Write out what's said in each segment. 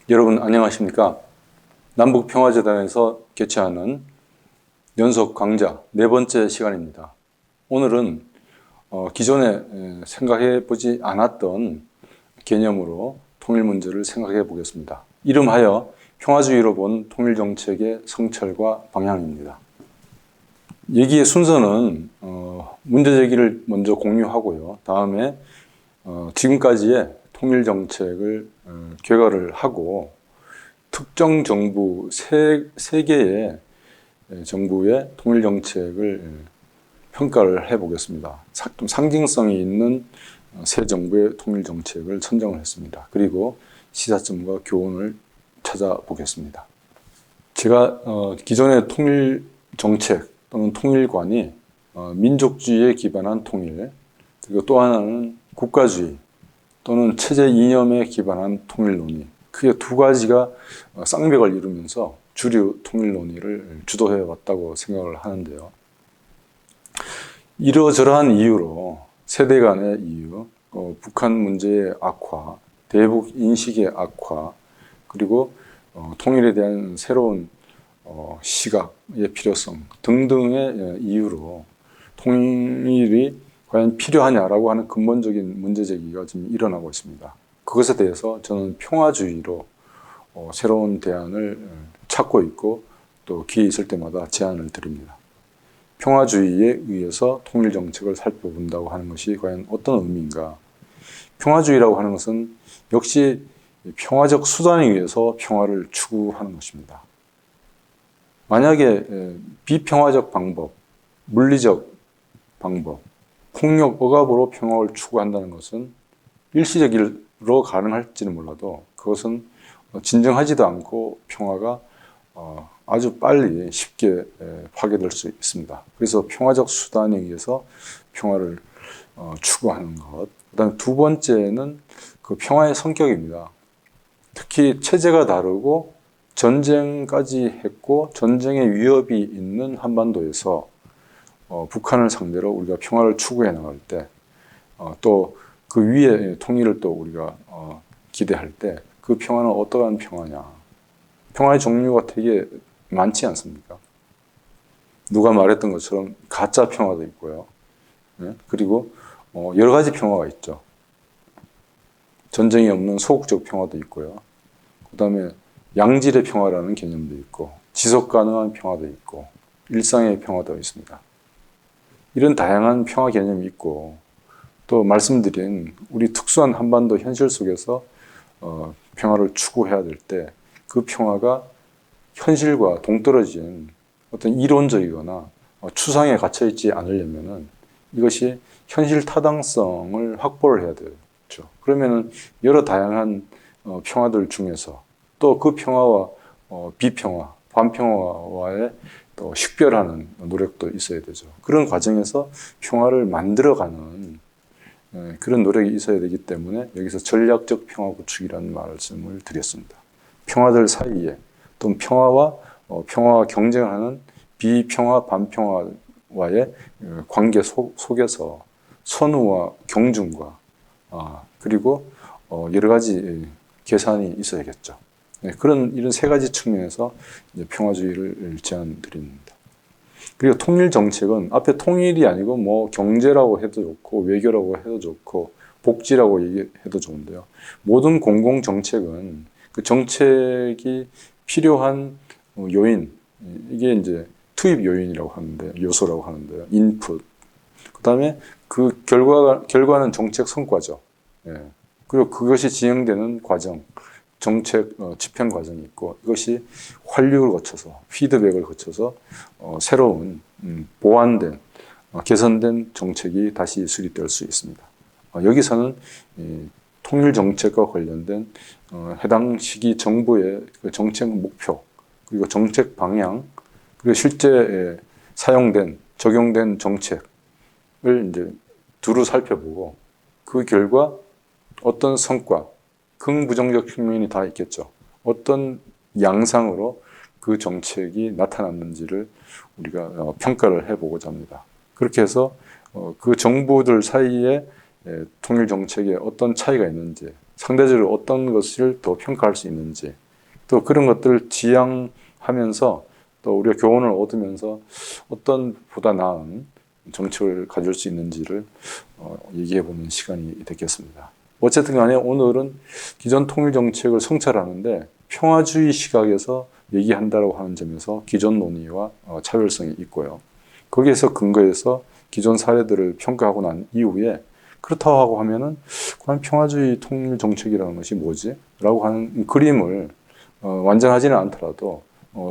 여러분 안녕하십니까? 남북평화재단에서 개최하는 연속 강좌 네 번째 시간입니다. 오늘은 기존에 생각해 보지 않았던 개념으로 통일 문제를 생각해 보겠습니다. 이름하여 평화주의로 본 통일정책의 성찰과 방향입니다. 얘기의 순서는 문제 제기를 먼저 공유하고요. 다음에 지금까지의 통일정책을 개괄을 하고 특정 정부 세 개의 정부의 통일정책을 평가를 해보겠습니다. 좀 상징성이 있는 세 정부의 통일정책을 선정을 했습니다. 그리고 시사점과 교훈을 찾아보겠습니다. 제가 기존의 통일정책 또는 통일관이 민족주의에 기반한 통일, 그리고 또 하나는 국가주의 또는 체제 이념에 기반한 통일 논의, 크게 두 가지가 쌍벽을 이루면서 주류 통일 논의를 주도해 왔다고 생각을 하는데요. 이러저러한 이유로 세대 간의 이유, 북한 문제의 악화, 대북 인식의 악화, 그리고 통일에 대한 새로운 시각의 필요성 등등의 이유로 통일이 과연 필요하냐라고 하는 근본적인 문제 제기가 지금 일어나고 있습니다. 그것에 대해서 저는 평화주의로 새로운 대안을 찾고 있고 또 기회 있을 때마다 제안을 드립니다. 평화주의에 의해서 통일정책을 살펴본다고 하는 것이 과연 어떤 의미인가? 평화주의라고 하는 것은 역시 평화적 수단에 의해서 평화를 추구하는 것입니다. 만약에 비평화적 방법, 물리적 방법, 폭력, 억압으로 평화를 추구한다는 것은 일시적으로 가능할지는 몰라도 그것은 진정하지도 않고 평화가 아주 빨리 쉽게 파괴될 수 있습니다. 그래서 평화적 수단에 의해서 평화를 추구하는 것. 그다음에 두 번째는 그 평화의 성격입니다. 특히 체제가 다르고 전쟁까지 했고 전쟁의 위협이 있는 한반도에서 북한을 상대로 우리가 평화를 추구해 나갈 때 또 그 위에 통일을 또 우리가 기대할 때 그 평화는 어떠한 평화냐. 평화의 종류가 되게 많지 않습니까? 누가 말했던 것처럼 가짜 평화도 있고요. 그리고 여러 가지 평화가 있죠. 전쟁이 없는 소극적 평화도 있고요. 그 다음에 양질의 평화라는 개념도 있고 지속 가능한 평화도 있고 일상의 평화도 있습니다. 이런 다양한 평화 개념이 있고 또 말씀드린 우리 특수한 한반도 현실 속에서 평화를 추구해야 될 때 그 평화가 현실과 동떨어진 어떤 이론적이거나 추상에 갇혀있지 않으려면은 이것이 현실 타당성을 확보를 해야 되죠. 그러면은 여러 다양한 평화들 중에서 또 그 평화와 비평화, 반평화와의 또 식별하는 노력도 있어야 되죠. 그런 과정에서 평화를 만들어가는 그런 노력이 있어야 되기 때문에 여기서 전략적 평화 구축이라는 말씀을 드렸습니다. 평화들 사이에 또 평화와 경쟁하는 비평화, 반평화와의 관계 속에서 선우와 경중과 그리고 여러 가지 계산이 있어야겠죠. 이런 세 가지 측면에서 이제 평화주의를 제안드립니다. 그리고 통일 정책은 앞에 통일이 아니고 뭐 경제라고 해도 좋고 외교라고 해도 좋고 복지라고 얘기해도 좋은데요. 모든 공공 정책은 그 정책이 필요한 요인, 이게 이제 투입 요인이라고 하는데 요소라고 하는데요. 인풋. 그다음에 그 결과는 정책 성과죠. 그리고 그것이 진행되는 과정, 정책 집행 과정이 있고 이것이 환류를 거쳐서 피드백을 거쳐서 새로운 보완된 개선된 정책이 다시 수립될 수 있습니다. 여기서는 통일 정책과 관련된 해당 시기 정부의 그 정책 목표 그리고 정책 방향 그리고 실제 적용된 정책을 이제 두루 살펴보고 그 결과 어떤 성과 긍부정적 측면이 다 있겠죠. 어떤 양상으로 그 정책이 나타났는지를 우리가 평가를 해보고자 합니다. 그렇게 해서 그 정부들 사이에 통일 정책에 어떤 차이가 있는지 상대적으로 어떤 것을 더 평가할 수 있는지, 또 그런 것들을 지향하면서 또 우리가 교훈을 얻으면서 어떤 보다 나은 정책을 가질 수 있는지를 얘기해보는 시간이 됐겠습니다. 어쨌든 간에 오늘은 기존 통일 정책을 성찰하는데 평화주의 시각에서 얘기한다고 하는 점에서 기존 논의와 차별성이 있고요. 거기에서 근거해서 기존 사례들을 평가하고 난 이후에 그렇다고 하고 하면은 과연 평화주의 통일 정책이라는 것이 뭐지? 라고 하는 그림을 완전하지는 않더라도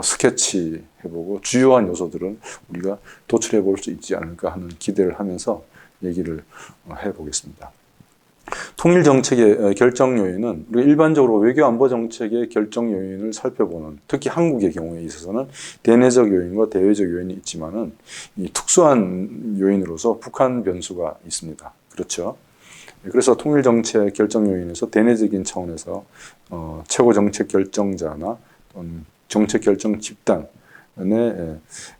스케치해보고 주요한 요소들은 우리가 도출해볼 수 있지 않을까 하는 기대를 하면서 얘기를 해보겠습니다. 통일 정책의 결정 요인은 우리가 일반적으로 외교 안보 정책의 결정 요인을 살펴보는, 특히 한국의 경우에 있어서는 대내적 요인과 대외적 요인이 있지만은 이 특수한 요인으로서 북한 변수가 있습니다. 그렇죠? 그래서 통일 정책 결정 요인에서 대내적인 차원에서 최고 정책 결정자나 정책 결정 집단의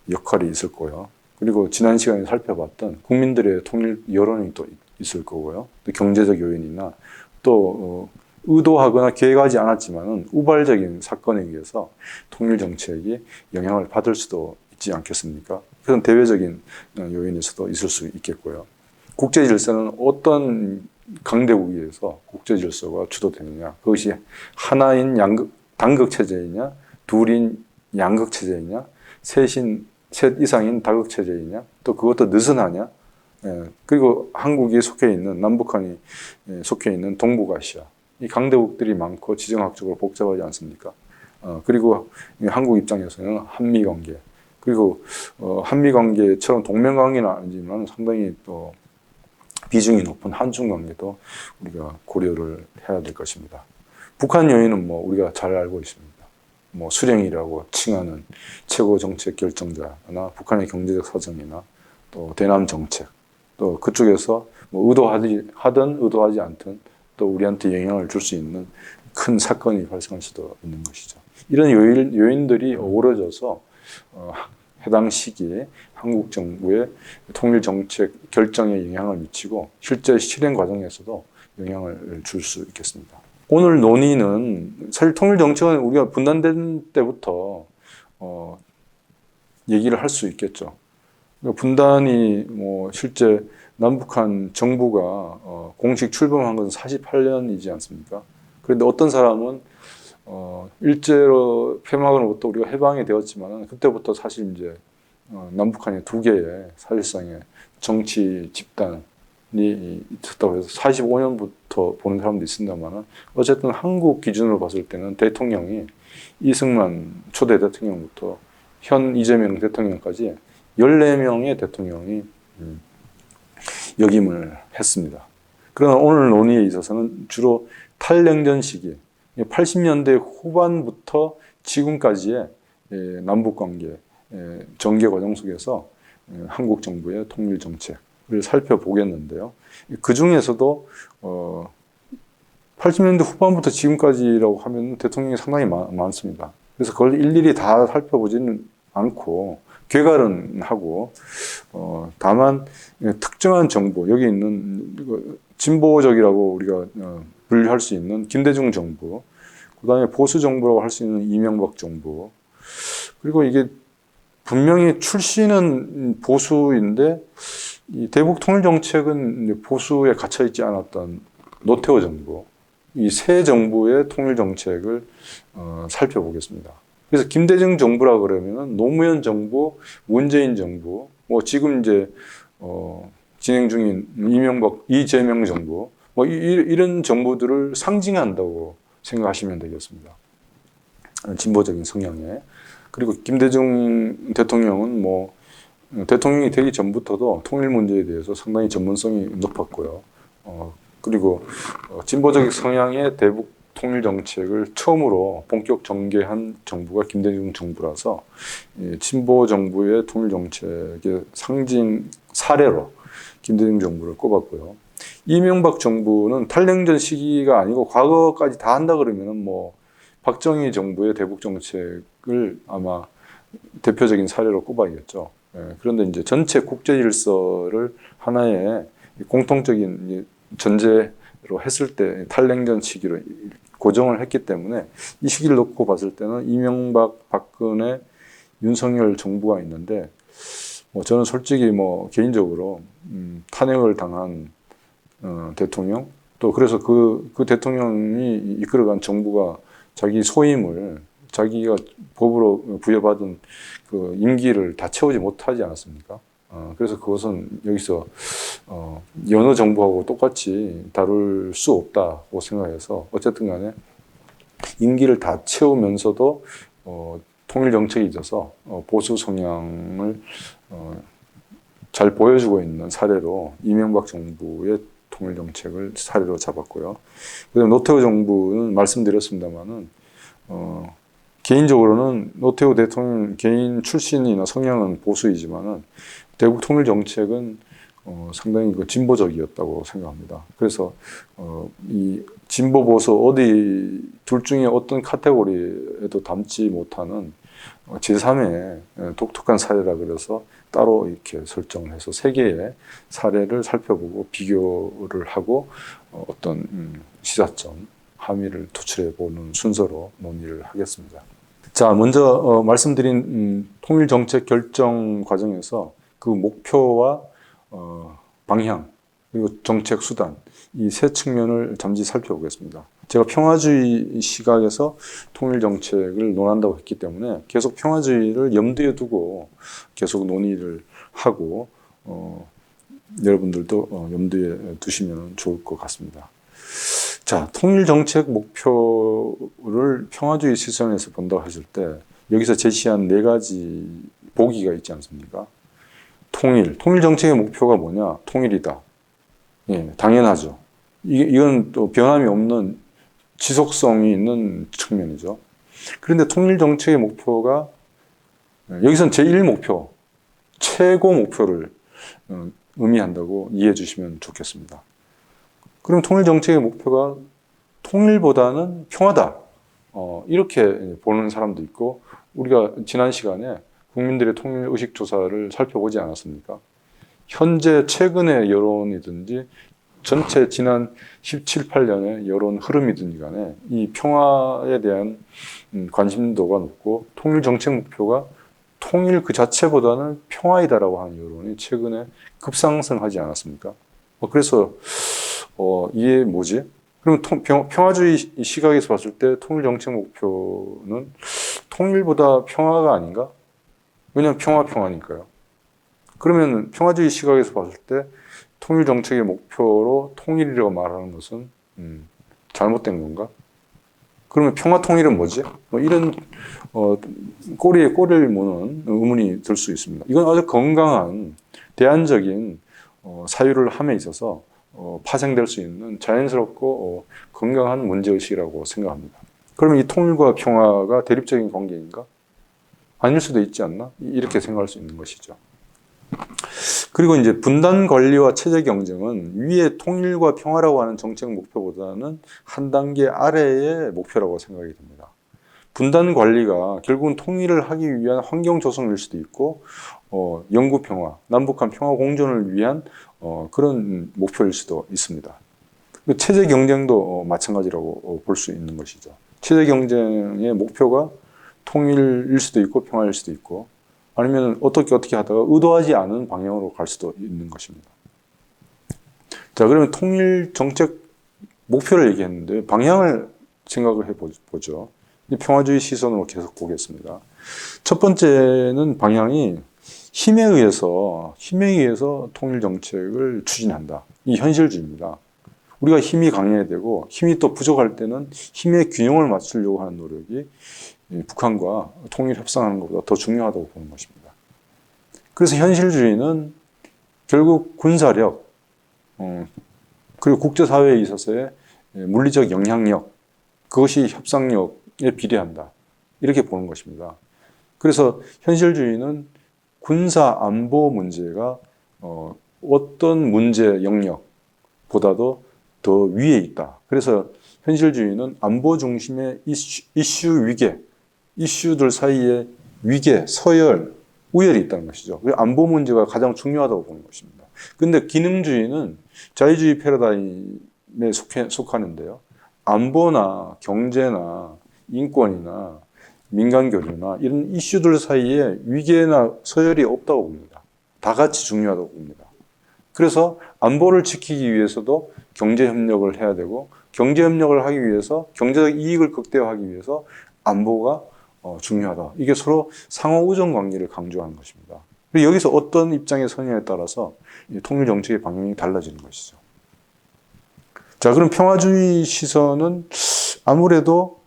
역할이 있을 거고요. 그리고 지난 시간에 살펴봤던 국민들의 통일 여론이 또 있을 거고요. 또 경제적 요인이나 또 의도하거나 계획하지 않았지만은 우발적인 사건에 의해서 통일 정책이 영향을 받을 수도 있지 않겠습니까? 그런 대외적인 요인에서도 있을 수 있겠고요. 국제 질서는 어떤 강대국에서 국제 질서가 주도되느냐, 그것이 하나인 단극 체제이냐, 둘인 양극 체제이냐, 셋 이상인 다극 체제이냐, 또 그것도 느슨하냐, 그리고 한국이 속해 있는, 남북한이 속해 있는 동북아시아, 이 강대국들이 많고 지정학적으로 복잡하지 않습니까? 그리고 한국 입장에서는 한미 관계, 그리고 한미 관계처럼 동맹 관계는 아니지만 상당히 또 비중이 높은 한중 관계도 우리가 고려를 해야 될 것입니다. 북한 요인은 뭐 우리가 잘 알고 있습니다. 뭐 수령이라고 칭하는 최고 정책 결정자나 북한의 경제적 사정이나 또 대남 정책, 또 그쪽에서 뭐 의도하든 의도하지 않든 또 우리한테 영향을 줄 수 있는 큰 사건이 발생할 수도 있는 것이죠. 이런 요인들이 어우러져서 해당 시기에 한국 정부의 통일 정책 결정에 영향을 미치고 실제 실행 과정에서도 영향을 줄 수 있겠습니다. 오늘 논의는 사실 통일 정책은 우리가 분단된 때부터 얘기를 할 수 있겠죠. 분단이 뭐 실제 남북한 정부가 공식 출범한 것은 48년이지 않습니까? 그런데 어떤 사람은 일제로 폐막으로부터 우리가 해방이 되었지만 그때부터 사실 이제 남북한의 두 개의 사실상의 정치 집단이 있었다고 해서 45년부터 보는 사람도 있습니다만 어쨌든 한국 기준으로 봤을 때는 대통령이 이승만 초대 대통령부터 현 이재명 대통령까지 14명의 대통령이 역임을 했습니다. 그러나 오늘 논의에 있어서는 주로 탈냉전 시기, 80년대 후반부터 지금까지의 남북관계 전개 과정 속에서 한국 정부의 통일 정책을 살펴보겠는데요. 그 중에서도 80년대 후반부터 지금까지라고 하면 대통령이 상당히 많습니다. 그래서 그걸 일일이 다 살펴보지는 않고 괴갈은 하고 다만 특정한 정부, 여기 있는 진보적이라고 우리가 분류할 수 있는 김대중 정부, 그 다음에 보수 정부라고 할 수 있는 이명박 정부, 그리고 이게 분명히 출신은 보수인데 이 대북 통일 정책은 보수에 갇혀 있지 않았던 노태우 정부, 이 세 정부의 통일 정책을 살펴보겠습니다. 그래서 김대중 정부라 그러면은 노무현 정부, 문재인 정부, 뭐 지금 이제 진행 중인 이재명 정부, 뭐 이런 정부들을 상징한다고 생각하시면 되겠습니다. 진보적인 성향에. 그리고 김대중 대통령은 뭐 대통령이 되기 전부터도 통일 문제에 대해서 상당히 전문성이 높았고요. 그리고 진보적 성향의 대북 통일 정책을 처음으로 본격 전개한 정부가 김대중 정부라서 진보 정부의 통일 정책의 상징 사례로 김대중 정부를 꼽았고요. 이명박 정부는 탈냉전 시기가 아니고 과거까지 다 한다 그러면은 뭐 박정희 정부의 대북 정책을 아마 대표적인 사례로 꼽아야겠죠. 그런데 이제 전체 국제 질서를 하나의 공통적인 전제 했을 때 탈냉전 시기로 고정을 했기 때문에 이 시기를 놓고 봤을 때는 이명박, 박근혜, 윤석열 정부가 있는데 저는 솔직히 개인적으로 탄핵을 당한 대통령 또 그래서 그 대통령이 이끌어간 정부가 자기 소임을 자기가 법으로 부여받은 그 임기를 다 채우지 못하지 않았습니까? 그래서 그것은 여기서 여느 정부하고 똑같이 다룰 수 없다고 생각해서 어쨌든 간에 임기를 다 채우면서도 통일 정책에 있어서 보수 성향을 잘 보여주고 있는 사례로 이명박 정부의 통일 정책을 사례로 잡았고요. 그다음에 노태우 정부는 말씀드렸습니다만은 개인적으로는 노태우 대통령 개인 출신이나 성향은 보수이지만은 대북 통일 정책은 상당히 진보적이었다고 생각합니다. 그래서 이 진보 보수 어디 둘 중에 어떤 카테고리에도 담지 못하는 제3의 독특한 사례라 그래서 따로 이렇게 설정을 해서 세 개의 사례를 살펴보고 비교를 하고 어떤 시사점, 함의를 도출해 보는 순서로 논의를 하겠습니다. 자, 먼저 말씀드린 통일정책 결정 과정에서 그 목표와 방향, 그리고 정책 수단, 이 세 측면을 잠시 살펴보겠습니다. 제가 평화주의 시각에서 통일정책을 논한다고 했기 때문에 계속 평화주의를 염두에 두고 계속 논의를 하고 여러분들도 염두에 두시면 좋을 것 같습니다. 자, 통일정책 목표를 평화주의 시선에서 본다고 했을 때 여기서 제시한 네 가지 보기가 있지 않습니까? 통일정책의 목표가 뭐냐? 통일이다. 예, 당연하죠. 이건 또 변함이 없는 지속성이 있는 측면이죠. 그런데 통일정책의 목표가 여기선 제1목표, 최고 목표를 의미한다고 이해해 주시면 좋겠습니다. 그럼 통일정책의 목표가 통일보다는 평화다. 이렇게 보는 사람도 있고 우리가 지난 시간에 국민들의 통일의식 조사를 살펴보지 않았습니까? 현재 최근의 여론이든지 전체 지난 17, 18년의 여론 흐름이든지 간에 이 평화에 대한 관심도가 높고 통일 정책 목표가 통일 그 자체보다는 평화이다라고 하는 여론이 최근에 급상승하지 않았습니까? 그래서 이게 뭐지? 그럼 평화주의 시각에서 봤을 때 통일 정책 목표는 통일보다 평화가 아닌가? 왜냐하면 평화니까요. 그러면 평화주의 시각에서 봤을 때 통일 정책의 목표로 통일이라고 말하는 것은 잘못된 건가? 그러면 평화 통일은 뭐지? 이런 꼬리에 꼬리를 무는 의문이 들 수 있습니다. 이건 아주 건강한 대안적인 사유를 함에 있어서 파생될 수 있는 자연스럽고 건강한 문제의식이라고 생각합니다. 그러면 이 통일과 평화가 대립적인 관계인가? 아닐 수도 있지 않나? 이렇게 생각할 수 있는 것이죠. 그리고 이제 분단 관리와 체제 경쟁은 위에 통일과 평화라고 하는 정책 목표보다는 한 단계 아래의 목표라고 생각이 됩니다. 분단 관리가 결국은 통일을 하기 위한 환경 조성일 수도 있고 영구 평화, 남북한 평화 공존을 위한 그런 목표일 수도 있습니다. 체제 경쟁도 마찬가지라고 볼 수 있는 것이죠. 체제 경쟁의 목표가 통일일 수도 있고 평화일 수도 있고 아니면 어떻게 하다가 의도하지 않은 방향으로 갈 수도 있는 것입니다. 자, 그러면 통일 정책 목표를 얘기했는데 방향을 생각을 해보죠. 평화주의 시선으로 계속 보겠습니다. 첫 번째는 방향이 힘에 의해서 통일 정책을 추진한다. 이 현실주의입니다. 우리가 힘이 강해야 되고 힘이 또 부족할 때는 힘의 균형을 맞추려고 하는 노력이 북한과 통일 협상하는 것보다 더 중요하다고 보는 것입니다. 그래서 현실주의는 결국 군사력, 그리고 국제사회에 있어서의 물리적 영향력, 그것이 협상력에 비례한다. 이렇게 보는 것입니다. 그래서 현실주의는 군사 안보 문제가 어떤 문제 영역보다도 더 위에 있다. 그래서 현실주의는 안보 중심의 이슈 위계, 이슈들 사이에 위계, 서열, 우열이 있다는 것이죠. 안보 문제가 가장 중요하다고 보는 것입니다. 그런데 기능주의는 자유주의 패러다임이 속하는데요. 안보나 경제나 인권이나 민간 교류나 이런 이슈들 사이에 위계나 서열이 없다고 봅니다. 다 같이 중요하다고 봅니다. 그래서 안보를 지키기 위해서도 경제 협력을 해야 되고, 경제 협력을 하기 위해서 경제적 이익을 극대화하기 위해서 안보가 중요하다. 이게 서로 상호 우정 관계를 강조하는 것입니다. 그리고 여기서 어떤 입장에 서냐에 따라서 통일 정책의 방향이 달라지는 것이죠. 자, 그럼 평화주의 시선은 아무래도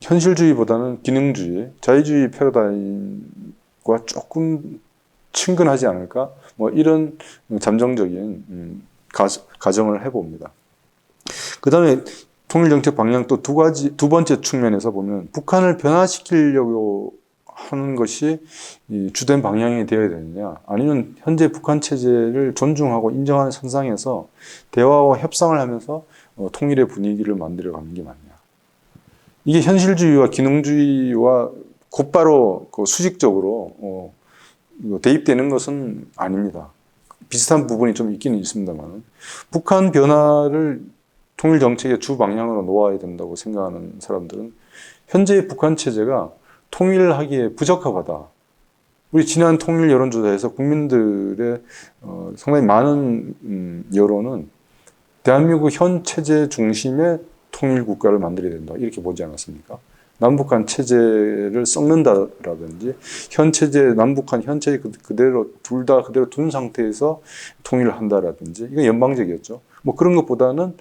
현실주의보다는 기능주의, 자유주의 패러다임과 조금 친근하지 않을까? 뭐 이런 잠정적인 가정을 해봅니다. 그 다음에 통일정책 방향 또 두 번째 측면에서 보면 북한을 변화시키려고 하는 것이 주된 방향이 되어야 되느냐, 아니면 현재 북한 체제를 존중하고 인정하는 선상에서 대화와 협상을 하면서 통일의 분위기를 만들어가는 게 맞냐. 이게 현실주의와 기능주의와 곧바로 수직적으로 대입되는 것은 아닙니다. 비슷한 부분이 좀 있기는 있습니다만, 북한 변화를 통일 정책의 주 방향으로 놓아야 된다고 생각하는 사람들은 현재의 북한 체제가 통일하기에 부적합하다. 우리 지난 통일 여론조사에서 국민들의 상당히 많은 여론은 대한민국 현 체제 중심의 통일 국가를 만들어야 된다, 이렇게 보지 않았습니까? 남북한 체제를 썩는다라든지 현 체제, 남북한 현 체제 그대로 둘 다 그대로 둔 상태에서 통일을 한다라든지, 이건 연방적이었죠. 뭐 그런 것보다는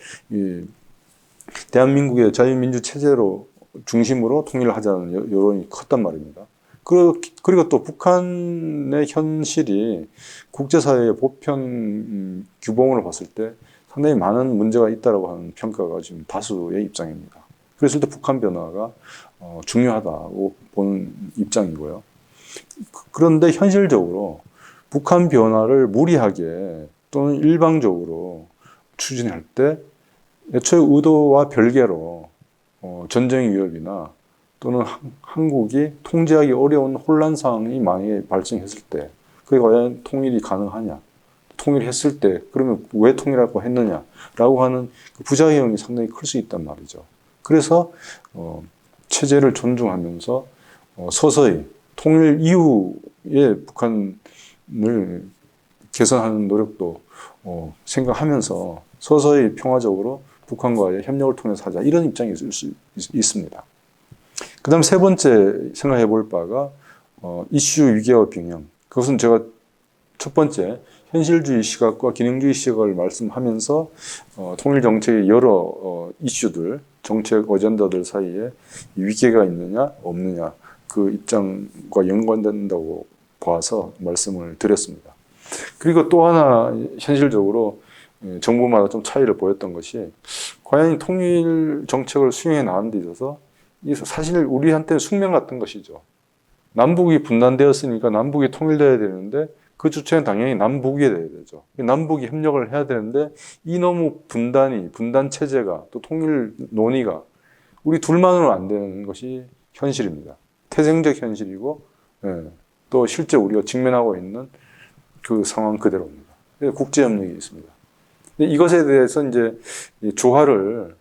대한민국의 자유민주 체제로 중심으로 통일을 하자는 여론이 컸단 말입니다. 그리고 또 북한의 현실이 국제사회의 보편 규범으로 봤을 때 상당히 많은 문제가 있다고 하는 평가가 지금 다수의 입장입니다. 그랬을 때 북한 변화가 중요하다고 보는 입장이고요. 그런데 현실적으로 북한 변화를 무리하게 또는 일방적으로 추진할 때 애초에 의도와 별개로 전쟁 위협이나 또는 한국이 통제하기 어려운 혼란 상황이 만약에 발생했을 때 그게 과연 통일이 가능하냐, 통일했을 때 그러면 왜 통일하고 했느냐라고 하는 부작용이 상당히 클 수 있단 말이죠. 그래서 체제를 존중하면서 서서히 통일 이후에 북한을 개선하는 노력도 생각하면서 서서히 평화적으로 북한과의 협력을 통해서 하자, 이런 입장이 있을 수 있습니다. 그 다음 세 번째 생각해 볼 바가 이슈 위계와 병행. 그것은 제가 첫 번째 현실주의 시각과 기능주의 시각을 말씀하면서 통일 정책의 여러 이슈들, 정책 어젠다들 사이에 위계가 있느냐 없느냐, 그 입장과 연관된다고 봐서 말씀을 드렸습니다. 그리고 또 하나 현실적으로 정부마다 좀 차이를 보였던 것이, 과연 통일 정책을 수행해 나가는 데 있어서 사실 우리한테는 숙명 같은 것이죠. 남북이 분단되었으니까 남북이 통일돼야 되는데 그 주체는 당연히 남북이 돼야 되죠. 남북이 협력을 해야 되는데 이놈의 분단 체제가, 또 통일 논의가 우리 둘만으로는 안 되는 것이 현실입니다. 태생적 현실이고, 또 실제 우리가 직면하고 있는 그 상황 그대로입니다. 국제협력이 있습니다. 이것에 대해서 이제 조화를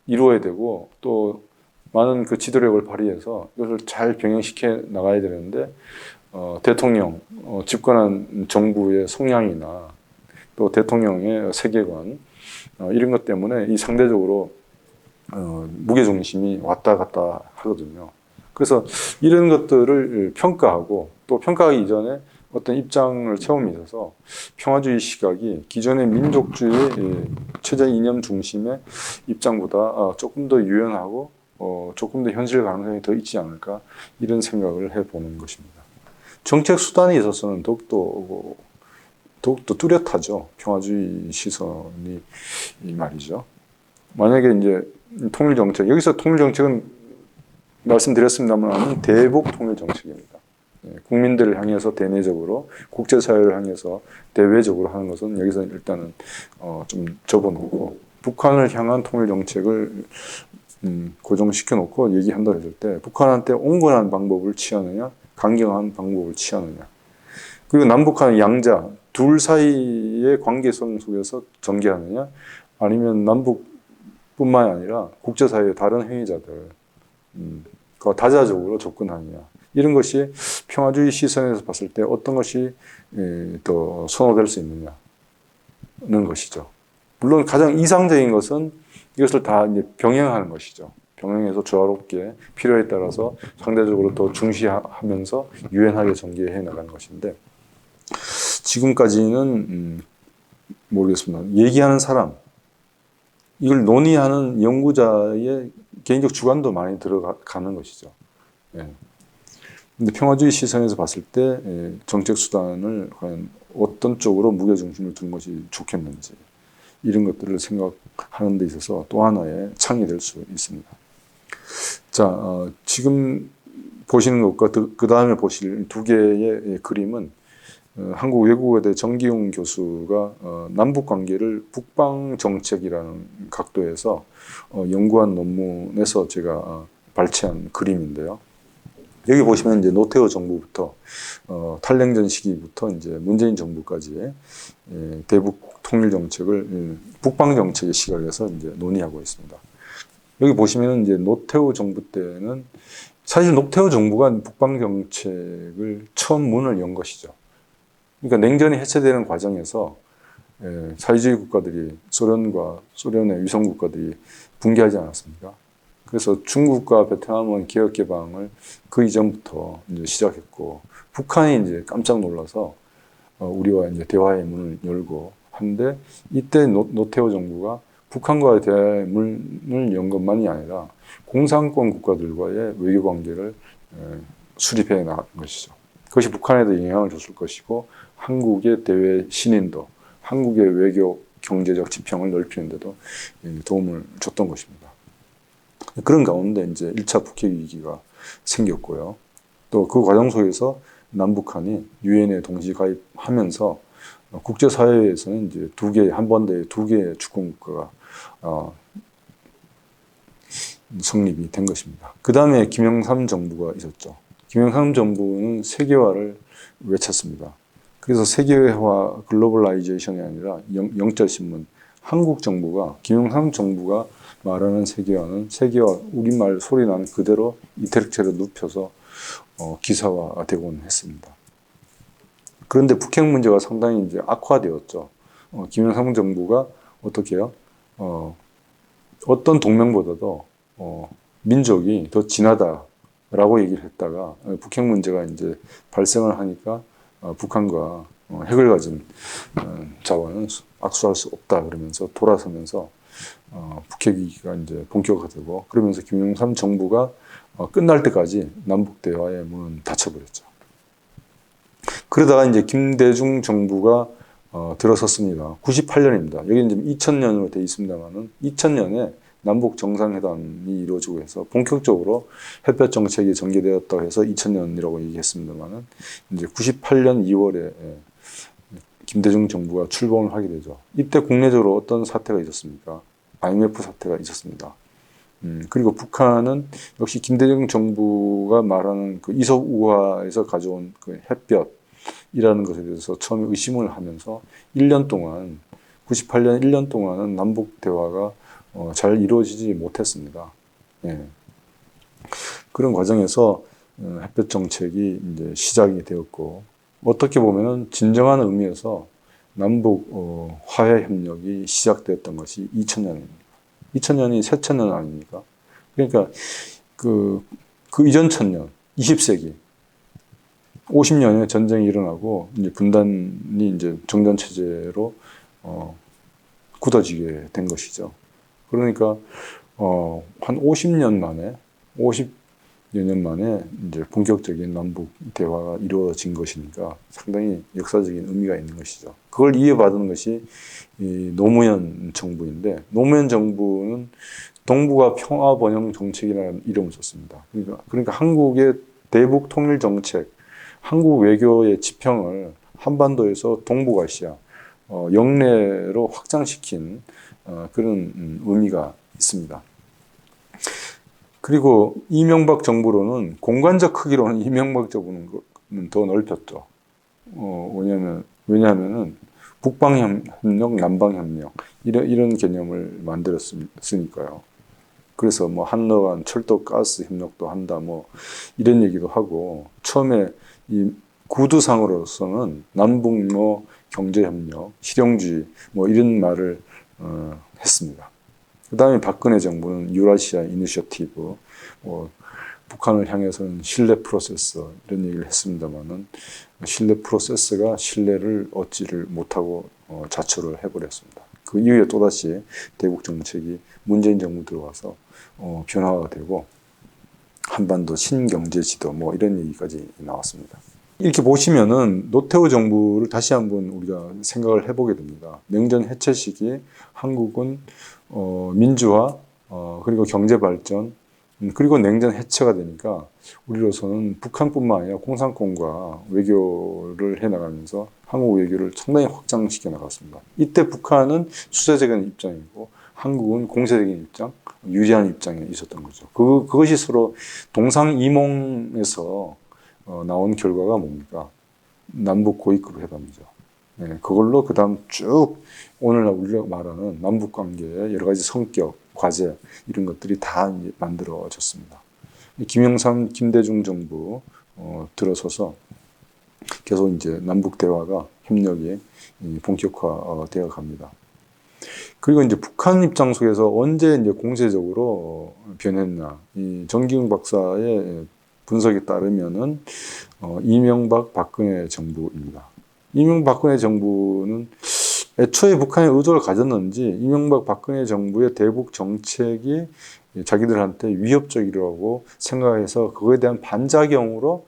이루어야 되고, 또 많은 그 지도력을 발휘해서 이것을 잘 병행시켜 나가야 되는데, 대통령, 집권한 정부의 성향이나 또 대통령의 세계관, 이런 것 때문에 이 상대적으로 무게중심이 왔다 갔다 하거든요. 그래서 이런 것들을 평가하고, 또 평가하기 이전에 어떤 입장을 세움에 있어서 평화주의 시각이 기존의 민족주의 체제 이념 중심의 입장보다 조금 더 유연하고 조금 더 현실 가능성이 더 있지 않을까, 이런 생각을 해보는 것입니다. 정책 수단에 있어서는 더욱더 뚜렷하죠. 평화주의 시선이 이 말이죠. 만약에 이제 통일 정책, 여기서 통일 정책은 말씀드렸습니다만 대북 통일 정책입니다. 국민들을 향해서 대내적으로, 국제사회를 향해서 대외적으로 하는 것은 여기서 일단은 좀 접어놓고, 북한을 향한 통일 정책을 고정시켜 놓고 얘기한다 했을 때, 북한한테 온건한 방법을 취하느냐, 강경한 방법을 취하느냐, 그리고 남북한 양자 둘 사이의 관계성 속에서 전개하느냐, 아니면 남북뿐만 아니라 국제사회의 다른 행위자들, 그 다자적으로 접근하느냐. 이런 것이 평화주의 시선에서 봤을 때 어떤 것이 더 선호될 수 있느냐는 것이죠. 물론 가장 이상적인 것은 이것을 다 이제 병행하는 것이죠. 병행해서 조화롭게 필요에 따라서 상대적으로 더 중시하면서 유연하게 전개해 나가는 것인데, 지금까지는 모르겠습니다. 얘기하는 사람, 이걸 논의하는 연구자의 개인적 주관도 많이 들어가는 것이죠. 예. 근데 평화주의 시선에서 봤을 때 정책 수단을 과연 어떤 쪽으로 무게중심을 두는 것이 좋겠는지, 이런 것들을 생각하는 데 있어서 또 하나의 창이 될 수 있습니다. 자, 지금 보시는 것과 그 다음에 보실 두 개의 그림은 한국외국어대 정기용 교수가 남북관계를 북방정책이라는 각도에서 연구한 논문에서 제가 발췌한 그림인데요. 여기 보시면 이제 노태우 정부부터 탈냉전 시기부터 이제 문재인 정부까지의 대북 통일 정책을 북방 정책의 시각에서 이제 논의하고 있습니다. 여기 보시면 이제 노태우 정부 때는 사실 노태우 정부가 북방 정책을 처음 문을 연 것이죠. 그러니까 냉전이 해체되는 과정에서 사회주의 국가들이 소련의 위성 국가들이 붕괴하지 않았습니까? 그래서 중국과 베트남은 개혁 개방을 그 이전부터 이제 시작했고, 북한이 이제 깜짝 놀라서 우리와 이제 대화의 문을 열고 한데, 이때 노태우 정부가 북한과의 대화의 문을 연 것만이 아니라 공산권 국가들과의 외교 관계를 수립해 나간 것이죠. 그것이 북한에도 영향을 줬을 것이고, 한국의 대외 신인도, 한국의 외교 경제적 지평을 넓히는데도 도움을 줬던 것입니다. 그런 가운데 이제 1차 북핵 위기가 생겼고요. 또 그 과정 속에서 남북한이 유엔에 동시 가입하면서 국제사회에서는 이제 한반도에 두 개의 주권국가가 성립이 된 것입니다. 그 다음에 김영삼 정부가 있었죠. 김영삼 정부는 세계화를 외쳤습니다. 그래서 세계화 글로벌라이제이션이 아니라 영자신문, 한국 정부가, 김영삼 정부가 말하는 세계화는 세계화, 우리말 소리나는 그대로 이태리처럼 눕혀서 기사화되곤 했습니다. 그런데 북핵 문제가 상당히 이제 악화되었죠. 김영삼 정부가 어떻게 해요? 어떤 동맹보다도 민족이 더 진하다라고 얘기를 했다가 북핵 문제가 이제 발생을 하니까 북한과 핵을 가진 자원은 악수할 수 없다 그러면서 돌아서면서 북핵 위기가 이제 본격화되고, 그러면서 김영삼 정부가 끝날 때까지 남북 대화의 문은 닫혀버렸죠. 그러다가 이제 김대중 정부가 들어섰습니다. 98년입니다. 여기는 지금 2000년으로 되어 있습니다만은 2000년에 남북 정상회담이 이루어지고 해서 본격적으로 햇볕 정책이 전개되었다고 해서 2000년이라고 얘기했습니다만은 이제 98년 2월에 김대중 정부가 출범을 하게 되죠. 이때 국내적으로 어떤 사태가 있었습니까? IMF 사태가 있었습니다. 그리고 북한은 역시 김대중 정부가 말하는 그 이석 우화에서 가져온 그 햇볕이라는 것에 대해서 처음에 의심을 하면서 1년 동안, 98년 1년 동안은 남북 대화가 잘 이루어지지 못했습니다. 예. 그런 과정에서 햇볕 정책이 이제 시작이 되었고, 어떻게 보면은 진정한 의미에서 남북 화해 협력이 시작되었던 것이 2000년입니다. 2000년이 새천년 아닙니까? 그러니까 그 이전 천년, 20세기, 50년에 전쟁이 일어나고 이제 분단이 이제 정전 체제로 굳어지게 된 것이죠. 그러니까 한 50년 만에, 50여 년 만에 이제 본격적인 남북 대화가 이루어진 것이니까 상당히 역사적인 의미가 있는 것이죠. 그걸 이어받은 것이 이 노무현 정부인데, 노무현 정부는 동북아 평화 번영 정책이라는 이름을 썼습니다. 그러니까 한국의 대북 통일 정책, 한국 외교의 지평을 한반도에서 동북아시아, 영내로 확장시킨 그런 의미가 있습니다. 그리고 이명박 정부로는 공간적 크기로는 이명박 정부는 더 넓혔죠. 왜냐하면은 북방협력, 남방협력 이런 개념을 만들었으니까요. 그래서 뭐 한러 간 철도 가스 협력도 한다 뭐 이런 얘기도 하고 처음에 이 구두상으로서는 남북 뭐 경제협력, 실용주의 뭐 이런 말을 했습니다. 그 다음에 박근혜 정부는 유라시아 이니셔티브, 뭐 북한을 향해서는 신뢰 프로세서 이런 얘기를 했습니다만은 신뢰 프로세서가 신뢰를 얻지를 못하고 자초를 해버렸습니다. 그 이후에 또다시 대북 정책이 문재인 정부 들어와서 변화가 되고 한반도 신경제 지도 뭐 이런 얘기까지 나왔습니다. 이렇게 보시면은 노태우 정부를 다시 한번 우리가 생각을 해보게 됩니다. 냉전 해체 시기에 한국은 민주화 그리고 경제 발전 그리고 냉전 해체가 되니까 우리로서는 북한뿐만 아니라 공산권과 외교를 해나가면서 한국 외교를 상당히 확장시켜 나갔습니다. 이때 북한은 수세적인 입장이고 한국은 공세적인 입장, 유리한 입장에 있었던 거죠. 그것이 서로 동상이몽에서 나온 결과가 뭡니까? 남북 고위급 회담이죠. 네, 그걸로 그 다음 쭉 오늘날 우리가 말하는 남북 관계의 여러 가지 성격, 과제 이런 것들이 다 만들어졌습니다. 김영삼, 김대중 정부 들어서서 계속 이제 남북 대화가 협력이 본격화되어 갑니다. 그리고 이제 북한 입장 속에서 언제 이제 공세적으로 변했나? 이 정기ung 박사의 분석에 따르면은 이명박 박근혜 정부입니다. 이명박 박근혜 정부는 애초에 북한의 의도를 가졌는지 이명박 박근혜 정부의 대북 정책이 자기들한테 위협적이라고 생각해서 그거에 대한 반작용으로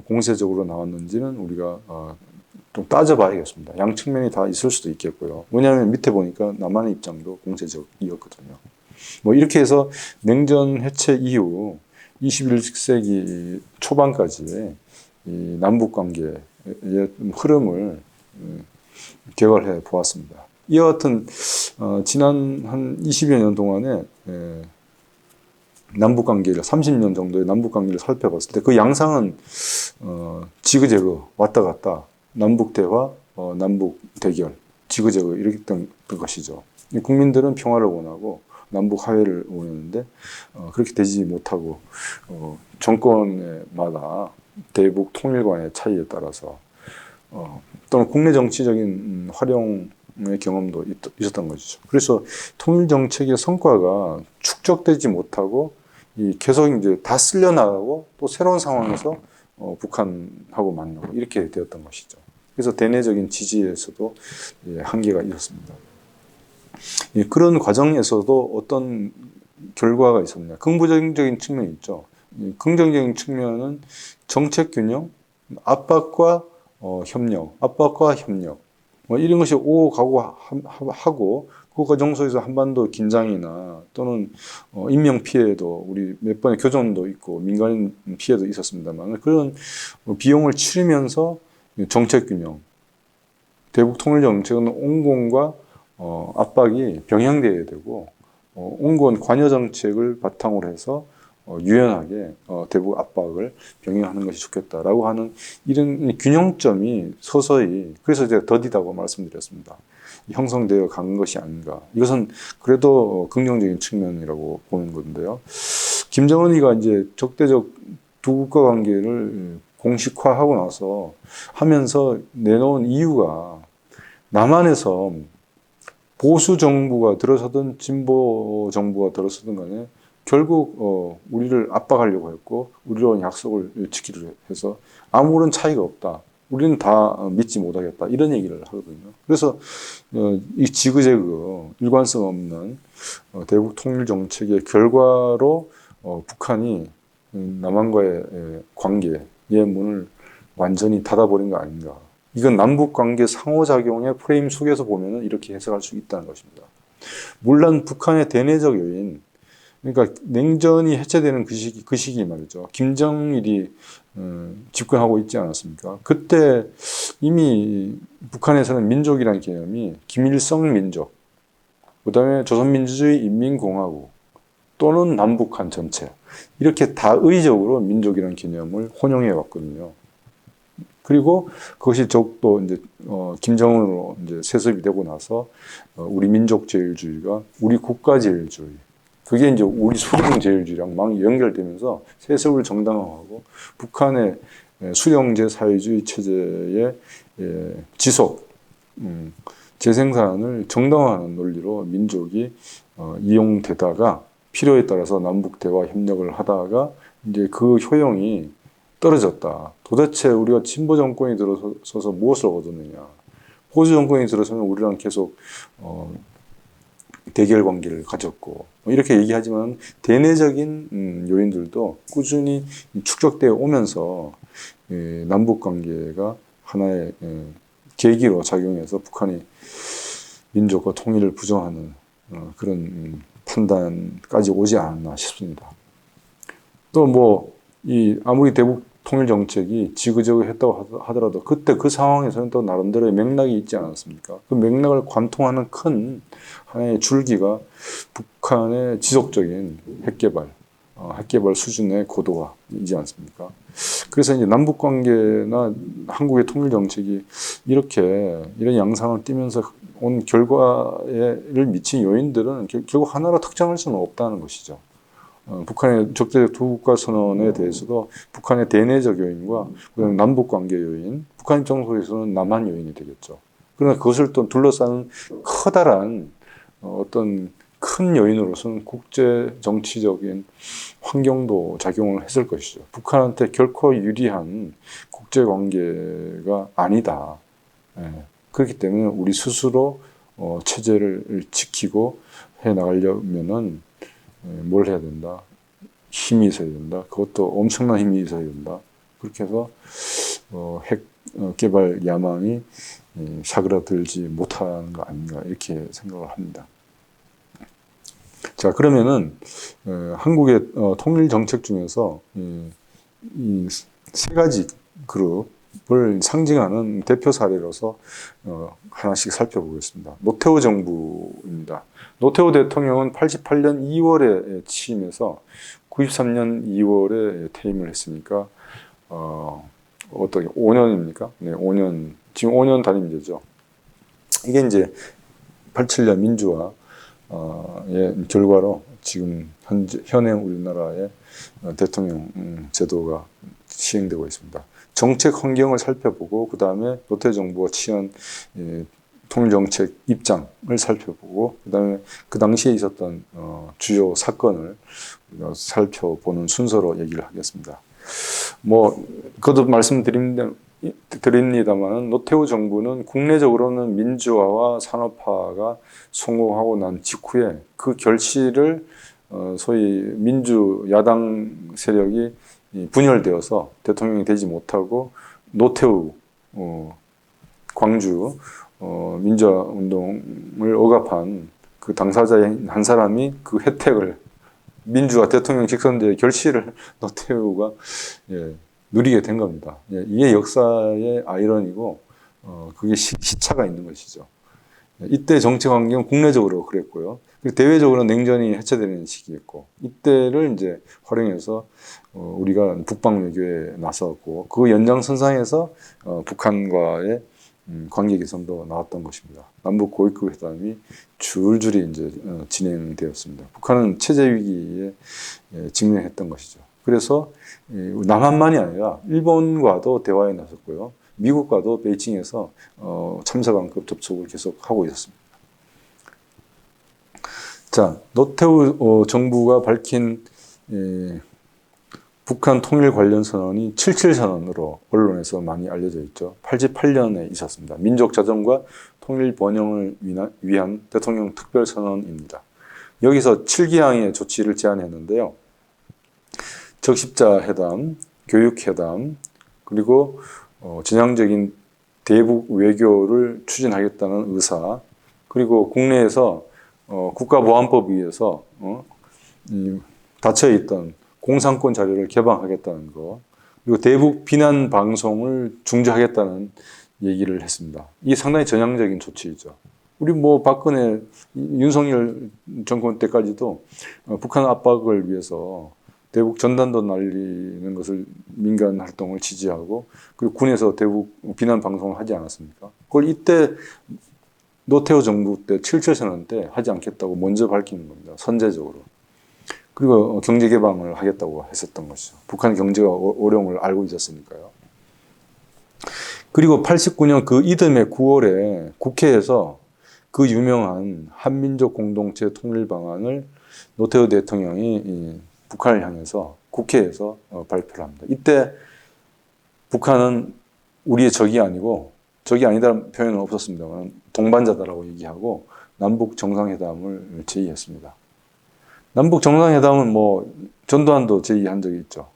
공세적으로 나왔는지는 우리가 좀 따져봐야겠습니다. 양 측면이 다 있을 수도 있겠고요. 왜냐하면 밑에 보니까 남한의 입장도 공세적이었거든요. 뭐 이렇게 해서 냉전 해체 이후 21세기 초반까지 이 남북 관계의 흐름을 개발해 보았습니다. 이와 같은 지난 한 20여 년 동안에 남북 관계를 30년 정도의 남북 관계를 살펴봤을 때 그 양상은 지그재그 왔다 갔다 남북 대화, 남북 대결, 지그재그 이렇게 된 것이죠. 국민들은 평화를 원하고 남북 화해를 원했는데 그렇게 되지 못하고 정권마다 대북 통일관의 차이에 따라서 또는 국내 정치적인 활용의 경험도 있었던 것이죠. 그래서 통일 정책의 성과가 축적되지 못하고 계속 이제 다 쓸려 나가고 또 새로운 상황에서 북한하고 만나고 이렇게 되었던 것이죠. 그래서 대내적인 지지에서도 한계가 있었습니다. 그런 과정에서도 어떤 결과가 있었냐. 긍부정적인 측면이 있죠. 긍정적인 측면은 정책 균형, 압박과 협력, 압박과 협력. 뭐 이런 것이 오고 가고 하고 그 과정 속에서 한반도 긴장이나 또는 인명 피해도 우리 몇 번의 교전도 있고 민간 피해도 있었습니다만 그런 비용을 치르면서 정책 균형, 대북 통일 정책은 온건과 압박이 병행되어야 되고 온건 관여 정책을 바탕으로 해서 유연하게 대북 압박을 병행하는 것이 좋겠다라고 하는 이런 균형점이 서서히 그래서 제가 더디다고 말씀드렸습니다. 형성되어 간 것이 아닌가. 이것은 그래도 긍정적인 측면이라고 보는 건데요. 김정은이가 이제 적대적 두 국가 관계를 공식화하고 나서 하면서 내놓은 이유가 남한에서 보수 정부가 들어서든 진보 정부가 들어서든 간에 결국 우리를 압박하려고 했고 우리로 약속을 지키려 해서 아무런 차이가 없다. 우리는 다 믿지 못하겠다. 이런 얘기를 하거든요. 그래서 이 지그재그 일관성 없는 대북 통일 정책의 결과로 북한이 남한과의 관계의 문을 완전히 닫아버린 거 아닌가. 이건 남북관계 상호작용의 프레임 속에서 보면 이렇게 해석할 수 있다는 것입니다. 물론 북한의 대내적 요인, 그러니까 냉전이 해체되는 그 시기 말이죠. 김정일이 집권하고 있지 않았습니까? 그때 이미 북한에서는 민족이라는 개념이 김일성 민족, 그 다음에 조선민주주의 인민공화국 또는 남북한 전체 이렇게 다의적으로 민족이라는 개념을 혼용해 왔거든요. 그리고 그것이 적도 이제 김정은으로 이제 세습이 되고 나서 우리 민족 제일주의가 우리 국가 제일주의, 그게 이제 우리 수령 제일주의랑 막 연결되면서 세습을 정당화하고 북한의 수령제 사회주의 체제의 지속, 재생산을 정당화하는 논리로 민족이 이용되다가 필요에 따라서 남북 대화 협력을 하다가 이제 그 효용이 떨어졌다. 도대체 우리가 진보 정권이 들어서서 무엇을 얻었느냐? 보수 정권이 들어서면 우리랑 계속 대결 관계를 가졌고 이렇게 얘기하지만 대내적인 요인들도 꾸준히 축적되어 오면서 남북 관계가 하나의 계기로 작용해서 북한이 민족과 통일을 부정하는 그런 판단까지 오지 않았나 싶습니다. 또 뭐 아무리 대북 통일 정책이 지그재그했다고 하더라도 그때 그 상황에서는 또 나름대로의 맥락이 있지 않았습니까? 그 맥락을 관통하는 큰 하나의 줄기가 북한의 지속적인 핵개발 수준의 고도화이지 않습니까? 그래서 이제 남북 관계나 한국의 통일 정책이 이런 양상을 띠면서 온 결과를 미친 요인들은 결국 하나로 특정할 수는 없다는 것이죠. 북한의 적대적 두국가 선언에 대해서도 북한의 대내적 요인과 남북 관계 요인, 북한 입장에서는 남한 요인이 되겠죠. 그러나 그것을 또 둘러싸는 커다란 어떤 큰 요인으로서는 국제 정치적인 환경도 작용을 했을 것이죠. 북한한테 결코 유리한 국제 관계가 아니다. 그렇기 때문에 우리 스스로 체제를 지키고 해 나가려면은 뭘 해야 된다? 힘이 있어야 된다. 그것도 엄청난 힘이 있어야 된다. 그렇게 해서 핵 개발 야망이 사그라들지 못하는 거 아닌가 이렇게 생각을 합니다. 자, 그러면은 한국의 통일 정책 중에서 이 세 가지 그룹을 상징하는 대표 사례로서 하나씩 살펴보겠습니다. 노태우 정부입니다. 노태우 대통령은 88년 2월에 취임해서 93년 2월에 퇴임을 했으니까 어떻게 5년입니까? 네, 5년. 지금 5년 단임제죠. 이게 이제 87년 민주화의 결과로 지금 현행 우리나라의 대통령 제도가 시행되고 있습니다. 정책 환경을 살펴보고 그 다음에 노태우 정부가 취한 통일정책 입장을 살펴보고 그 다음에 그 당시에 있었던 주요 사건을 살펴보는 순서로 얘기를 하겠습니다. 뭐 거듭 말씀드립니다만 노태우 정부는 국내적으로는 민주화와 산업화가 성공하고 난 직후에 그 결실을 소위 민주 야당 세력이 분열되어서 대통령이 되지 못하고 노태우 광주 민주화 운동을 억압한 그 당사자의 한 사람이 그 혜택을 민주화 대통령 직선제의 결실을 노태우가 누리게 된 겁니다. 이게 역사의 아이러니고 그게 시차가 있는 것이죠. 이때 정치 환경 국내적으로 그랬고요. 그리고 대외적으로 냉전이 해체되는 시기였고 이때를 이제 활용해서 우리가 북방 외교에 나섰고 그 연장선상에서 북한과의 관계 개선도 나왔던 것입니다. 남북 고위급 회담이 줄줄이 이제 진행되었습니다. 북한은 체제 위기에 직면했던 것이죠. 그래서 남한만이 아니라 일본과도 대화에 나섰고요. 미국과도 베이징에서 참사관급 접촉을 계속하고 있었습니다. 자, 노태우 정부가 밝힌 북한 통일 관련 선언이 77선언으로 언론에서 많이 알려져 있죠. 88년에 있었습니다. 민족 자존과 통일 번영을 위한 대통령 특별선언입니다. 여기서 7기항의 조치를 제안했는데요. 적십자 회담, 교육회담, 그리고 전향적인 대북 외교를 추진하겠다는 의사, 그리고 국내에서 국가보안법 위에서 닫혀있던 공산권 자료를 개방하겠다는 거, 그리고 대북 비난 방송을 중지하겠다는 얘기를 했습니다. 이게 상당히 전향적인 조치이죠. 우리 뭐 박근혜, 윤석열 정권 때까지도 북한 압박을 위해서 대북 전단도 날리는 것을 민간 활동을 지지하고 그리고 군에서 대북 비난 방송을 하지 않았습니까? 그걸 이때 노태우 정부 때 7.7선언 때 하지 않겠다고 먼저 밝히는 겁니다. 선제적으로. 그리고 경제 개방을 하겠다고 했었던 것이죠. 북한 경제가 어려움을 알고 있었으니까요. 그리고 89년 그 이듬해 9월에 국회에서 그 유명한 한민족 공동체 통일 방안을 노태우 대통령이 북한을 향해서 국회에서 발표를 합니다. 이때 북한은 우리의 적이 아니고 적이 아니다는 표현은 없었습니다만 동반자다라고 얘기하고 남북 정상회담을 제의했습니다. 남북 정상회담은 뭐 전두환도 제의한 적이 있죠.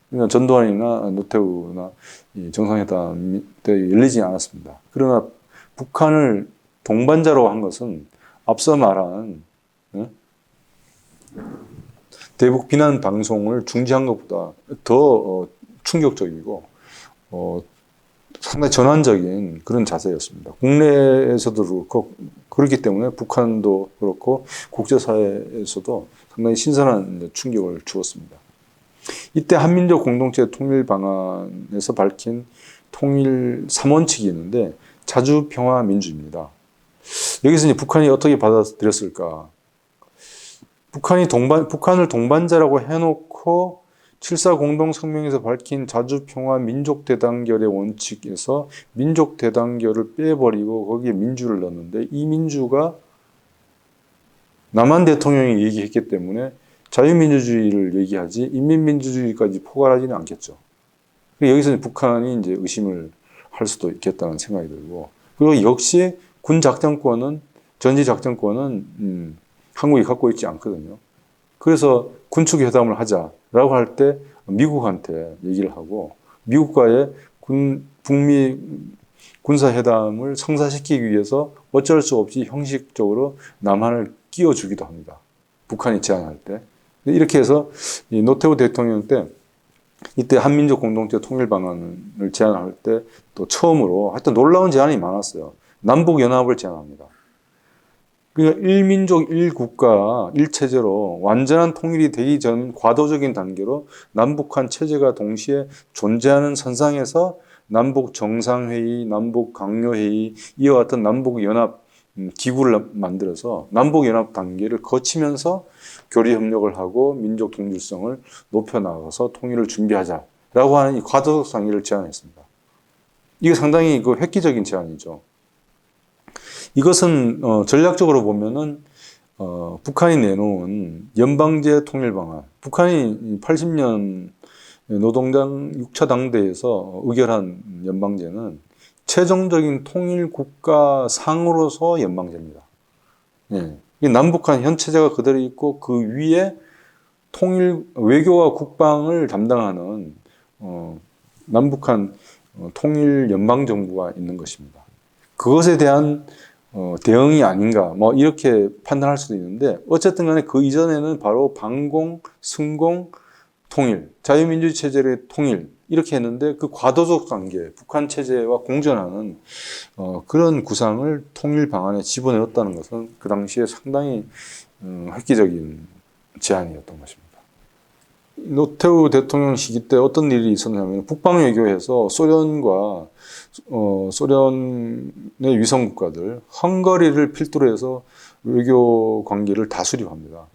그러니까 전두환이나 노태우나 이 정상회담 때 열리지 않았습니다. 그러나 북한을 동반자로 한 것은 앞서 말한 대북 비난 방송을 중지한 것보다 더 충격적이고 상당히 전환적인 그런 자세였습니다. 국내에서도 그렇고 그렇기 때문에 북한도 그렇고 국제사회에서도 상당히 신선한 충격을 주었습니다. 이때 한민족 공동체 통일 방안에서 밝힌 통일 3원칙이 있는데 자주, 평화, 민주입니다. 여기서 이제 북한이 어떻게 받아들였을까? 북한을 동반자라고 해놓고 7.4 공동성명에서 밝힌 자주, 평화, 민족 대단결의 원칙에서 민족 대단결을 빼버리고 거기에 민주를 넣었는데 이 민주가 남한 대통령이 얘기했기 때문에 자유민주주의를 얘기하지 인민민주주의까지 포괄하지는 않겠죠. 여기서 북한이 이제 의심을 할 수도 있겠다는 생각이 들고 그리고 역시 군 작전권은 전지 작전권은 한국이 갖고 있지 않거든요. 그래서 군축 회담을 하자라고 할 때 미국한테 얘기를 하고 미국과의 북미 군사회담을 성사시키기 위해서 어쩔 수 없이 형식적으로 남한을 끼워주기도 합니다. 북한이 제안할 때. 이렇게 해서 이 노태우 대통령 때 이때 한민족 공동체 통일 방안을 제안할 때 또 처음으로 하여튼 놀라운 제안이 많았어요. 남북연합을 제안합니다. 그러니까 1민족 1국가 1체제로 완전한 통일이 되기 전 과도적인 단계로 남북한 체제가 동시에 존재하는 선상에서 남북 정상회의, 남북 강요회의 이와 같은 남북연합 기구를 만들어서 남북연합 단계를 거치면서 교류협력을 하고 민족 동질성을 높여나가서 통일을 준비하자라고 하는 이 과도적 단계를 제안했습니다. 이게 상당히 획기적인 제안이죠. 이것은 전략적으로 보면은 북한이 내놓은 연방제 통일 방안, 북한이 80년 노동당 6차 당대에서 의결한 연방제는 최종적인 통일 국가 상으로서 연방제입니다. 예. 남북한 현 체제가 그대로 있고 그 위에 통일 외교와 국방을 담당하는 남북한 통일 연방 정부가 있는 것입니다. 그것에 대한 대응이 아닌가 뭐 이렇게 판단할 수도 있는데 어쨌든 간에 그 이전에는 바로 반공, 승공, 통일, 자유민주주의 체제의 통일 이렇게 했는데 그 과도적 단계, 북한 체제와 공존하는 그런 구상을 통일 방안에 집어넣었다는 것은 그 당시에 상당히 획기적인 제안이었던 것입니다. 노태우 대통령 시기 때 어떤 일이 있었냐면 북방외교에서 소련과 소련의 위성 국가들 헝가리를 필두로 해서 외교 관계를 다수립합니다.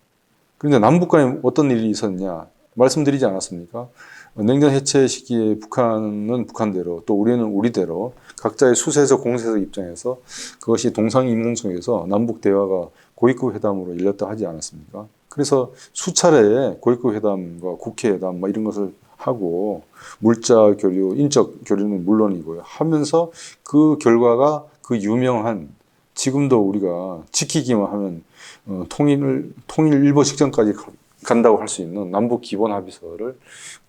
그런데 남북 간에 어떤 일이 있었냐 말씀드리지 않았습니까? 냉전 해체 시기에 북한은 북한대로 또 우리는 우리대로 각자의 수세적 공세적 입장에서 그것이 동상이몽 속에서 남북 대화가 고위급 회담으로 열렸다 하지 않았습니까? 그래서 수차례 고위급 회담과 국회 회담 뭐 이런 것을 하고 물자 교류, 인적 교류는 물론이고요. 하면서 그 결과가 그 유명한 지금도 우리가 지키기만 하면 통일 일보 직전까지 간다고 할 수 있는 남북 기본 합의서를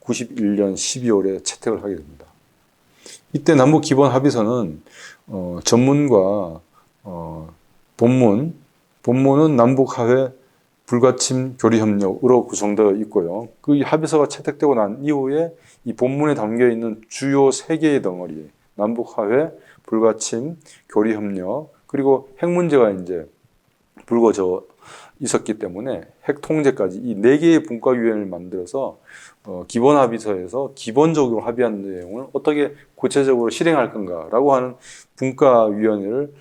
91년 12월에 채택을 하게 됩니다. 이때 남북 기본 합의서는 전문과 본문은 남북 하회 불가침 교류협력으로 구성되어 있고요. 그 합의서가 채택되고 난 이후에 이 본문에 담겨 있는 주요 3개의 덩어리, 남북화해, 불가침, 교류협력, 그리고 핵 문제가 이제 불거져 있었기 때문에 핵 통제까지 이 4개의 분과위원회를 만들어서 기본 합의서에서 기본적으로 합의한 내용을 어떻게 구체적으로 실행할 건가라고 하는 분과위원회를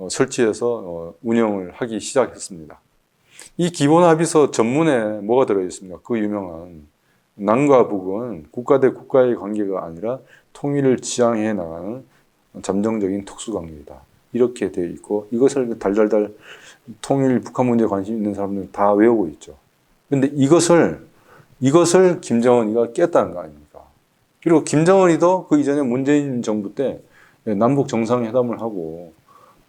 설치해서 운영을 하기 시작했습니다. 이 기본 합의서 전문에 뭐가 들어있습니까? 그 유명한 남과 북은 국가 대 국가의 관계가 아니라 통일을 지향해 나가는 잠정적인 특수관계이다. 이렇게 되어 있고 이것을 달달달 통일 북한 문제에 관심 있는 사람들은 다 외우고 있죠. 그런데 이것을 김정은이가 깼다는 거 아닙니까? 그리고 김정은이도 그 이전에 문재인 정부 때 남북 정상회담을 하고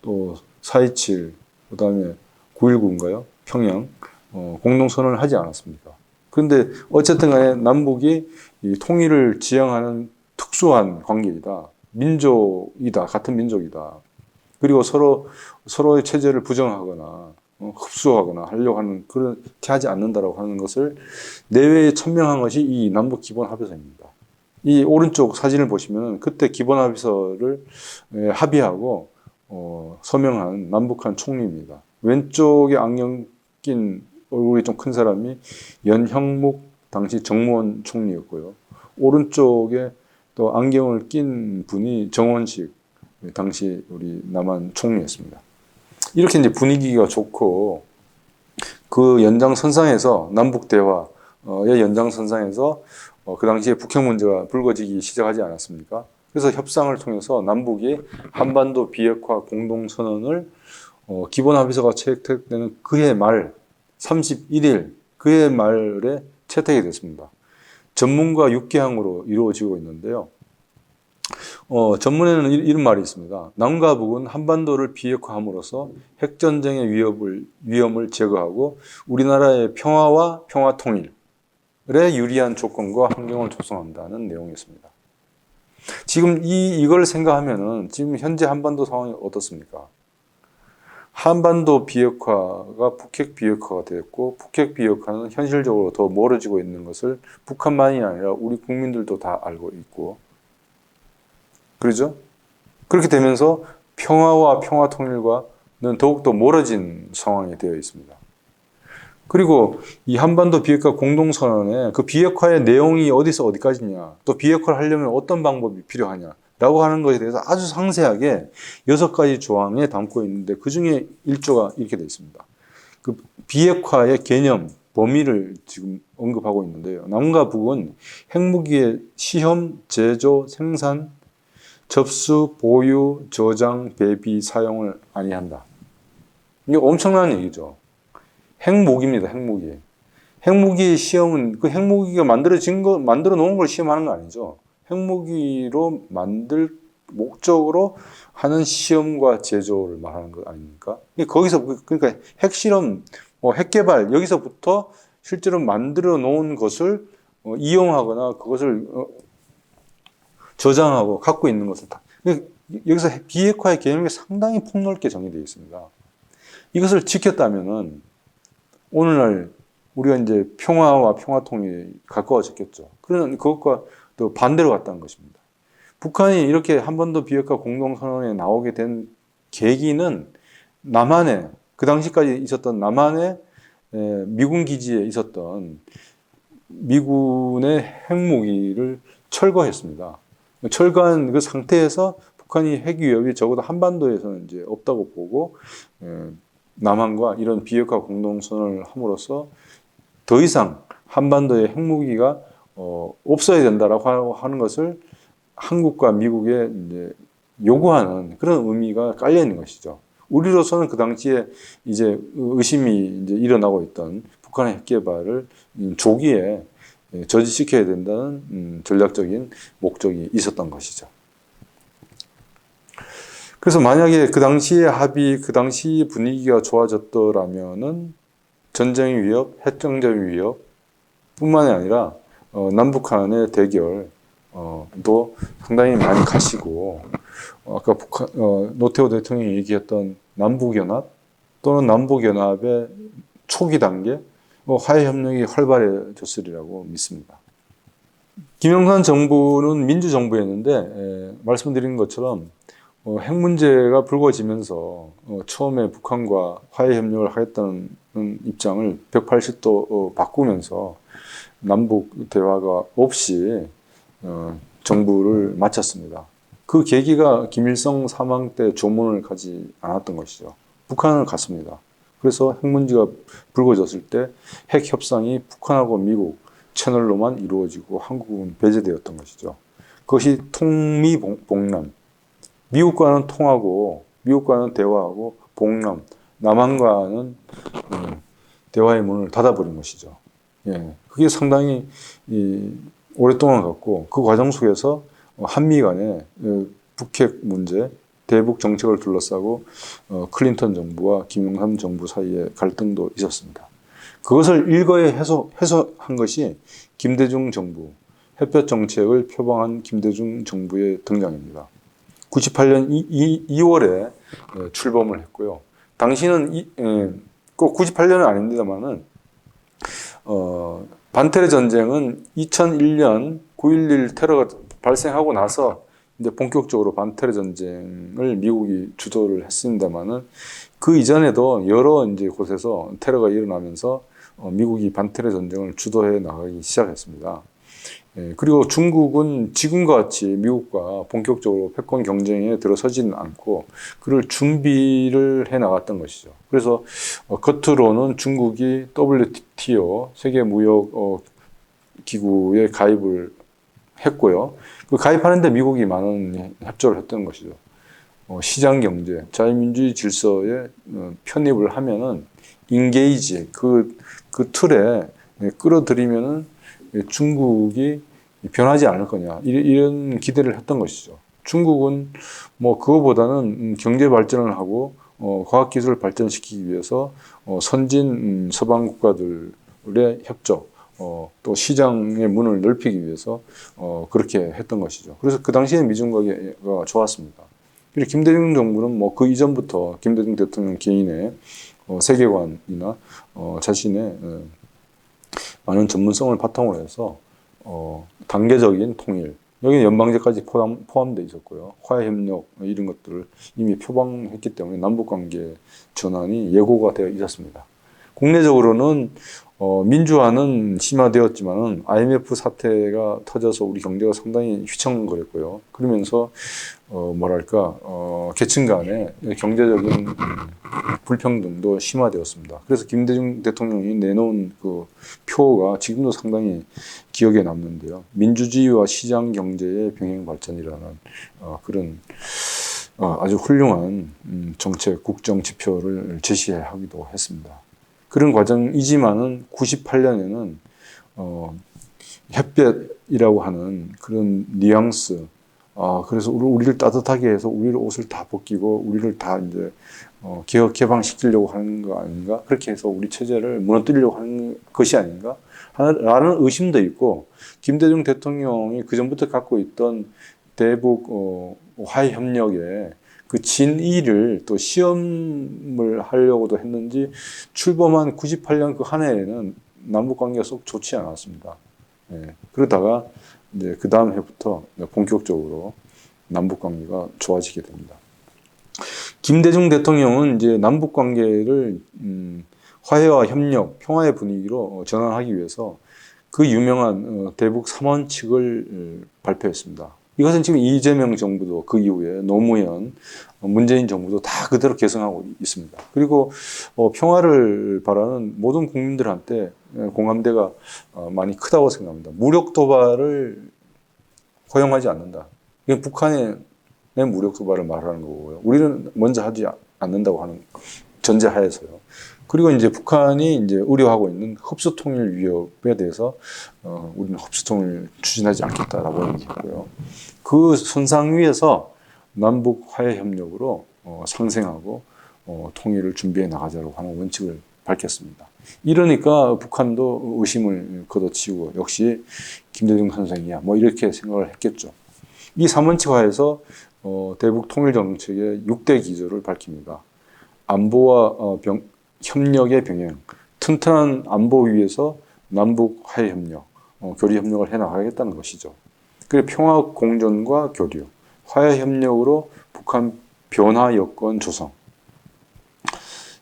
또 4.27 그다음에 9.19인가요? 평양 공동선언을 하지 않았습니까? 그런데 어쨌든 간에 남북이 이 통일을 지향하는 특수한 관계이다. 민족이다. 같은 민족이다. 그리고 서로의 체제를 부정하거나 흡수하거나 하려고 하는 그렇게 하지 않는다라고 하는 것을 내외에 천명한 것이 이 남북 기본 합의서입니다. 이 오른쪽 사진을 보시면 그때 기본 합의서를 합의하고 서명한 남북한 총리입니다. 왼쪽에 안경 낀 얼굴이 좀 큰 사람이 연형묵 당시 정무원 총리였고요. 오른쪽에 또 안경을 낀 분이 정원식 당시 우리 남한 총리였습니다. 이렇게 이제 분위기가 좋고 그 연장선상에서 남북 대화의 연장선상에서 그 당시에 북핵 문제가 불거지기 시작하지 않았습니까? 그래서 협상을 통해서 남북이 한반도 비핵화 공동선언을 기본 합의서가 채택되는 그해 말 31일 그해 말에 채택이 됐습니다. 전문가 6개항으로 이루어지고 있는데요. 전문에는 이런 말이 있습니다. 남과 북은 한반도를 비핵화함으로써 핵전쟁의 위험을 제거하고 우리나라의 평화와 평화통일에 유리한 조건과 환경을 조성한다는 내용이었습니다. 지금 이걸 생각하면은 지금 현재 한반도 상황이 어떻습니까? 한반도 비핵화가 북핵 비핵화가 되었고 북핵 비핵화는 현실적으로 더 멀어지고 있는 것을 북한만이 아니라 우리 국민들도 다 알고 있고 그러죠? 그렇게 되면서 평화와 평화 통일과는 더욱더 멀어진 상황이 되어 있습니다. 그리고 이 한반도 비핵화 공동선언에 그 비핵화의 내용이 어디서 어디까지냐 또 비핵화를 하려면 어떤 방법이 필요하냐 라고 하는 것에 대해서 아주 상세하게 6가지 조항에 담고 있는데 그 중에 1조가 이렇게 되어 있습니다. 그 비핵화의 개념, 범위를 지금 언급하고 있는데요. 남과 북은 핵무기의 시험, 제조, 생산, 접수, 보유, 저장, 배비, 사용을 아니한다. 이게 엄청난 얘기죠. 핵무기입니다. 핵무기. 핵무기의 시험은 그 핵무기가 만들어 놓은 걸 시험하는 거 아니죠. 핵무기로 만들 목적으로 하는 시험과 제조를 말하는 것 아닙니까? 거기서 그러니까 핵실험, 핵개발 여기서부터 실제로 만들어 놓은 것을 이용하거나 그것을 저장하고 갖고 있는 것을 다 여기서 비핵화의 개념이 상당히 폭넓게 정의되어 있습니다. 이것을 지켰다면은 오늘날 우리가 이제 평화와 평화통일이 가까워졌겠죠. 그러나 그것과 또 반대로 갔다는 것입니다. 북한이 이렇게 한반도 비핵화 공동선언에 나오게 된 계기는 남한에 그 당시까지 있었던 남한의 미군 기지에 있었던 미군의 핵무기를 철거했습니다. 철거한 그 상태에서 북한이 핵 위협이 적어도 한반도에서는 이제 없다고 보고 남한과 이런 비핵화 공동선언을 함으로써 더 이상 한반도에 핵무기가 없어야 된다라고 하는 것을 한국과 미국에 이제 요구하는 그런 의미가 깔려 있는 것이죠. 우리로서는 그 당시에 이제 의심이 이제 일어나고 있던 북한의 핵 개발을 조기에 저지시켜야 된다는 전략적인 목적이 있었던 것이죠. 그래서 만약에 그 당시의 합의, 그 당시 분위기가 좋아졌더라면은 전쟁 위협, 핵정전 위협 뿐만이 아니라 남북한의 대결도 상당히 많이 가시고 아까 노태우 대통령이 얘기했던 남북연합 또는 남북연합의 초기 단계 화해협력이 활발해졌으리라고 믿습니다. 김영삼 정부는 민주정부였는데 말씀드린 것처럼 핵 문제가 불거지면서 처음에 북한과 화해협력을 하겠다는 입장을 180도 바꾸면서 남북 대화가 없이 정부를 마쳤습니다. 그 계기가 김일성 사망 때 조문을 가지 않았던 것이죠. 북한을 갔습니다. 그래서 핵 문제가 불거졌을 때 핵 협상이 북한하고 미국 채널로만 이루어지고 한국은 배제되었던 것이죠. 그것이 통미봉남, 미국과는 통하고 미국과는 대화하고 봉남, 남한과는 대화의 문을 닫아버린 것이죠. 예, 그게 상당히 오랫동안 갔고 그 과정 속에서 한미 간의 북핵 문제, 대북 정책을 둘러싸고 클린턴 정부와 김영삼 정부 사이에 갈등도 있었습니다. 그것을 일거에 해소한 것이 김대중 정부, 햇볕 정책을 표방한 김대중 정부의 등장입니다. 98년 2월에 출범을 했고요. 당시는 꼭 98년은 아닙니다만은 반테러 전쟁은 2001년 9.11 테러가 발생하고 나서 이제 본격적으로 반테러 전쟁을 미국이 주도를 했습니다만은 그 이전에도 여러 이제 곳에서 테러가 일어나면서 미국이 반테러 전쟁을 주도해 나가기 시작했습니다. 그리고 중국은 지금과 같이 미국과 본격적으로 패권 경쟁에 들어서지는 않고 그를 준비를 해 나갔던 것이죠. 그래서 겉으로는 중국이 WTO 세계무역기구에 가입을 했고요. 그 가입하는데 미국이 많은 협조를 했던 것이죠. 시장 경제, 자유민주주의 질서에 편입을 하면은 인게이지 그 틀에 끌어들이면은 중국이 변하지 않을 거냐 이런 기대를 했던 것이죠. 중국은 뭐 그거보다는 경제 발전을 하고 과학기술을 발전시키기 위해서 선진 서방 국가들의 협조 또 시장의 문을 넓히기 위해서 그렇게 했던 것이죠. 그래서 그 당시에 미중 관계가 좋았습니다. 그리고 김대중 정부는 뭐 그 이전부터 김대중 대통령 개인의 세계관이나 자신의 많은 전문성을 바탕으로 해서 단계적인 통일, 여기는 연방제까지 포함되어 있었고요. 화해협력 이런 것들을 이미 표방했기 때문에 남북관계 전환이 예고가 되어 있었습니다. 국내적으로는 민주화는 심화되었지만은 IMF 사태가 터져서 우리 경제가 상당히 휘청거렸고요. 그러면서 계층 간의 경제적인 불평등도 심화되었습니다. 그래서 김대중 대통령이 내놓은 그 표가 지금도 상당히 기억에 남는데요. 민주주의와 시장 경제의 병행 발전이라는 그런 아주 훌륭한 정책 국정 지표를 제시하기도 했습니다. 그런 과정이지만은 98년에는 햇볕이라고 하는 그런 뉘앙스, 그래서 우리를 따뜻하게 해서 우리를 옷을 다 벗기고 우리를 다 이제 개혁 개방시키려고 하는 거 아닌가? 그렇게 해서 우리 체제를 무너뜨리려고 하는 것이 아닌가? 라는 의심도 있고, 김대중 대통령이 그 전부터 갖고 있던 대북 화해 협력에 그 진의를 또 시험을 하려고도 했는지 출범한 98년 그 한 해에는 남북 관계가 썩 좋지 않았습니다. 그러다가 이제 그 다음 해부터 본격적으로 남북 관계가 좋아지게 됩니다. 김대중 대통령은 이제 남북 관계를 화해와 협력, 평화의 분위기로 전환하기 위해서 그 유명한 대북 3원칙을 발표했습니다. 이것은 지금 이재명 정부도 그 이후에 노무현, 문재인 정부도 다 그대로 계승하고 있습니다. 그리고 평화를 바라는 모든 국민들한테 공감대가 많이 크다고 생각합니다. 무력 도발을 허용하지 않는다. 이게 북한의 무력 도발을 말하는 거고요. 우리는 먼저 하지 않는다고 하는 전제하에서요. 그리고 이제 북한이 이제 우려하고 있는 흡수 통일 위협에 대해서 우리는 흡수 통일을 추진하지 않겠다라고 얘기했고요. 그 선상 위에서 남북 화해 협력으로 상생하고 통일을 준비해 나가자고 하는 원칙을 밝혔습니다. 이러니까 북한도 의심을 걷어치우고 역시 김대중 선생이야 뭐 이렇게 생각을 했겠죠. 이 3원칙 하에서 대북 통일 정책의 6대 기조를 밝힙니다. 안보와 협력의 병행, 튼튼한 안보 위에서 남북 화해 협력, 교류 협력을 해나가겠다는 것이죠. 그리고 평화 공존과 교류, 화해 협력으로 북한 변화 여건 조성.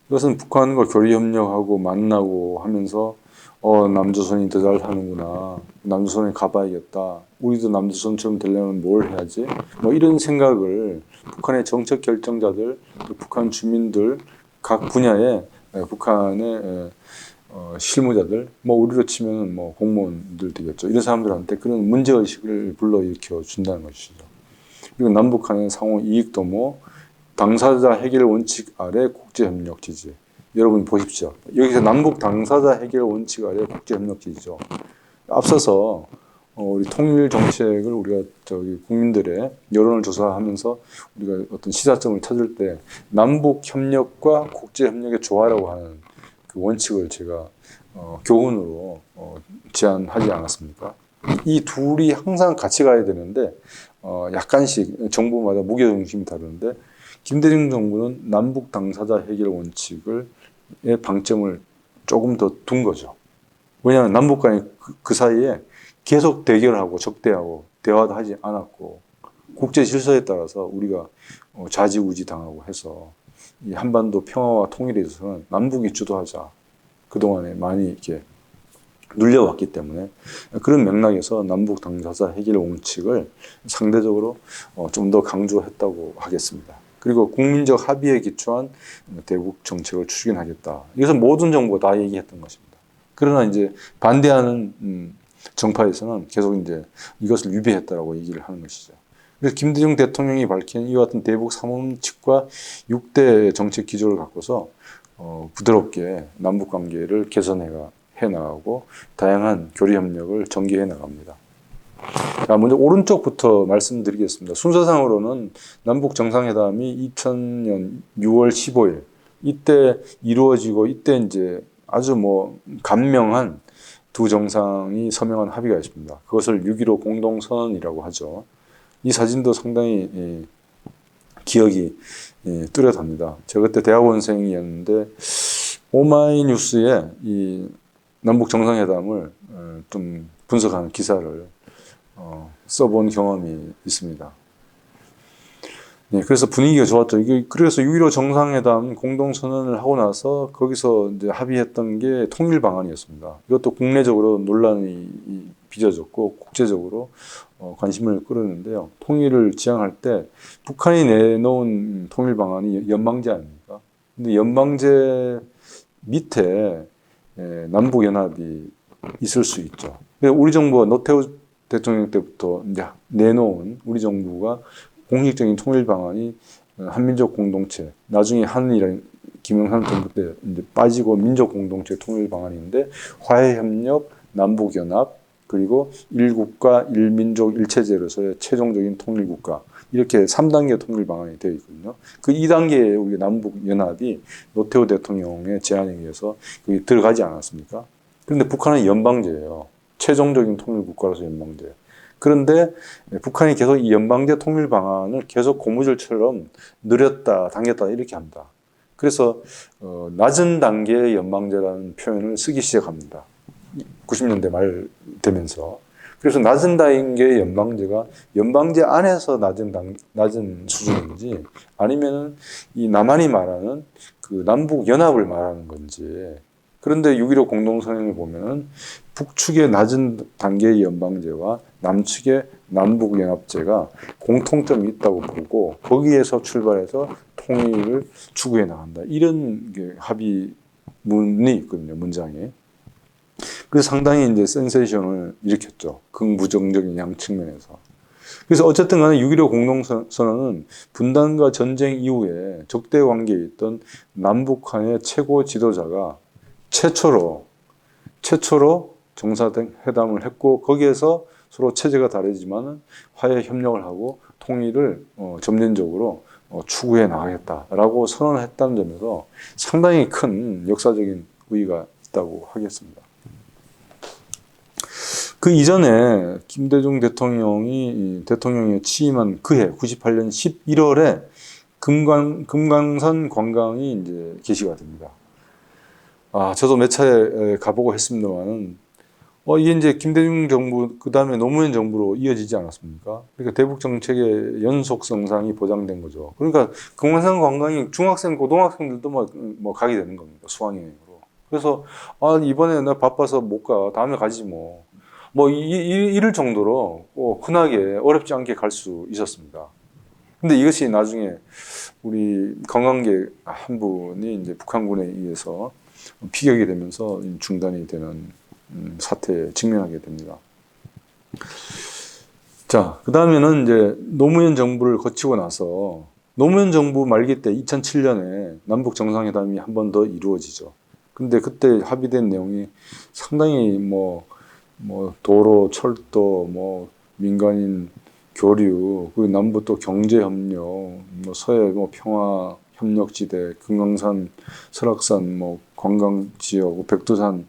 이것은 북한과 교류 협력하고 만나고 하면서 남조선이 더 잘 사는구나. 남조선에 가봐야겠다. 우리도 남조선처럼 되려면 뭘 해야지? 뭐 이런 생각을 북한의 정책 결정자들, 북한 주민들, 각 분야의 북한의 실무자들, 뭐 우리로 치면 뭐 공무원들 되겠죠. 이런 사람들한테 그런 문제 의식을 불러일으켜 준다는 것이죠. 그리고 남북 간의 상호 이익 도모, 당사자 해결 원칙 아래 국제협력 지지. 여러분 보십시오. 여기서 남북 당사자 해결 원칙 아래 국제협력 지지죠. 앞서서 우리 통일 정책을 우리가 국민들의 여론을 조사하면서 우리가 어떤 시사점을 찾을 때 남북 협력과 국제협력의 조화라고 하는 그 원칙을 제가 교훈으로 제안하지 않았습니까? 이 둘이 항상 같이 가야 되는데 약간씩 정부마다 무게중심이 다른데 김대중 정부는 남북 당사자 해결 원칙의 방점을 조금 더 둔 거죠. 왜냐하면 남북 간이 그 사이에 계속 대결하고 적대하고 대화도 하지 않았고 국제 질서에 따라서 우리가 좌지우지 당하고 해서 이 한반도 평화와 통일에 있어서는 남북이 주도하자. 그동안에 많이 이렇게 눌려왔기 때문에 그런 맥락에서 남북 당사자 해결 원칙을 상대적으로 좀 더 강조했다고 하겠습니다. 그리고 국민적 합의에 기초한 대북 정책을 추진하겠다. 이것은 모든 정부가 다 얘기했던 것입니다. 그러나 이제 반대하는 정파에서는 계속 이제 이것을 위배했다라고 얘기를 하는 것이죠. 그래서 김대중 대통령이 밝힌 이와 같은 대북 3원칙과 6대 정책 기조를 갖고서 부드럽게 남북 관계를 개선해 나가고 다양한 교류 협력을 전개해 나갑니다. 자, 먼저 오른쪽부터 말씀드리겠습니다. 순서상으로는 남북 정상회담이 2000년 6월 15일 이때 이루어지고 이때 이제 아주 간명한 두 정상이 서명한 합의가 있습니다. 그것을 6.15 공동선언이라고 하죠. 이 사진도 상당히 기억이 뚜렷합니다. 제가 그때 대학원생이었는데 오마이뉴스에 이 남북 정상회담을 좀 분석하는 기사를 써본 경험이 있습니다. 네, 그래서 분위기가 좋았죠. 그래서 6.15 정상회담 공동선언을 하고 나서 거기서 이제 합의했던 게 통일 방안이었습니다. 이것도 국내적으로 논란이 빚어졌고 국제적으로 관심을 끌었는데요. 통일을 지향할 때 북한이 내놓은 통일 방안이 연방제 아닙니까? 근데 연방제 밑에 남북연합이 있을 수 있죠. 우리 정부가 노태우 대통령 때부터 이제 내놓은 우리 정부가 공식적인 통일 방안이 한민족 공동체, 나중에 한일이라는 김영삼 정부 때 이제 빠지고 민족 공동체 통일 방안인데 화해협력, 남북연합, 그리고 일국가, 일민족, 일체제로서의 최종적인 통일국가 이렇게 3단계 통일 방안이 되어 있거든요. 그 2단계에 우리 남북연합이 노태우 대통령의 제안에 의해서 그게 들어가지 않았습니까? 그런데 북한은 연방제예요. 최종적인 통일국가로서 연방제. 그런데 북한이 계속 이 연방제 통일 방안을 계속 고무줄처럼 느렸다, 당겼다 이렇게 합니다. 그래서 낮은 단계의 연방제라는 표현을 쓰기 시작합니다. 90년대 말 되면서. 그래서 낮은 단계의 연방제가 연방제 안에서 낮은 수준인지 아니면은 이 남한이 말하는 그 남북 연합을 말하는 건지. 그런데 6.15 공동선언을 보면은 북측의 낮은 단계의 연방제와 남측의 남북연합제가 공통점이 있다고 보고 거기에서 출발해서 통일을 추구해 나간다. 이런 게 합의문이 있거든요, 문장에. 그래서 상당히 이제 센세이션을 일으켰죠. 극부정적인 양 측면에서. 그래서 어쨌든 간에 6.15 공동선언은 분단과 전쟁 이후에 적대 관계에 있던 남북한의 최고 지도자가 최초로 정상회담을 했고 거기에서 서로 체제가 다르지만 화해 협력을 하고 통일을 점진적으로 추구해 나가겠다라고 선언을 했다는 점에서 상당히 큰 역사적인 의의가 있다고 하겠습니다. 그 이전에 김대중 대통령이 취임한 그해 98년 11월에 금강산 관광이 이제 개시가 됩니다. 저도 몇 차례 가보고 했습니다만은 이게 이제 김대중 정부, 그 다음에 노무현 정부로 이어지지 않았습니까? 그러니까 대북 정책의 연속성상이 보장된 거죠. 그러니까 금강산 관광이 중학생, 고등학생들도 뭐 가게 되는 겁니다. 수학여행으로. 그래서, 이번에 나 바빠서 못 가. 다음에 가지 뭐. 이럴 정도로 흔하게 어렵지 않게 갈 수 있었습니다. 근데 이것이 나중에 우리 관광객 한 분이 이제 북한군에 의해서 피격이 되면서 중단이 되는 사태에 직면하게 됩니다. 자, 그 다음에는 이제 노무현 정부를 거치고 나서 노무현 정부 말기 때 2007년에 남북 정상회담이 한 번 더 이루어지죠. 근데 그때 합의된 내용이 상당히 도로, 철도, 민간인 교류, 그리고 남북 또 경제 협력, 서해 평화 협력지대, 금강산, 설악산 관광 지역, 백두산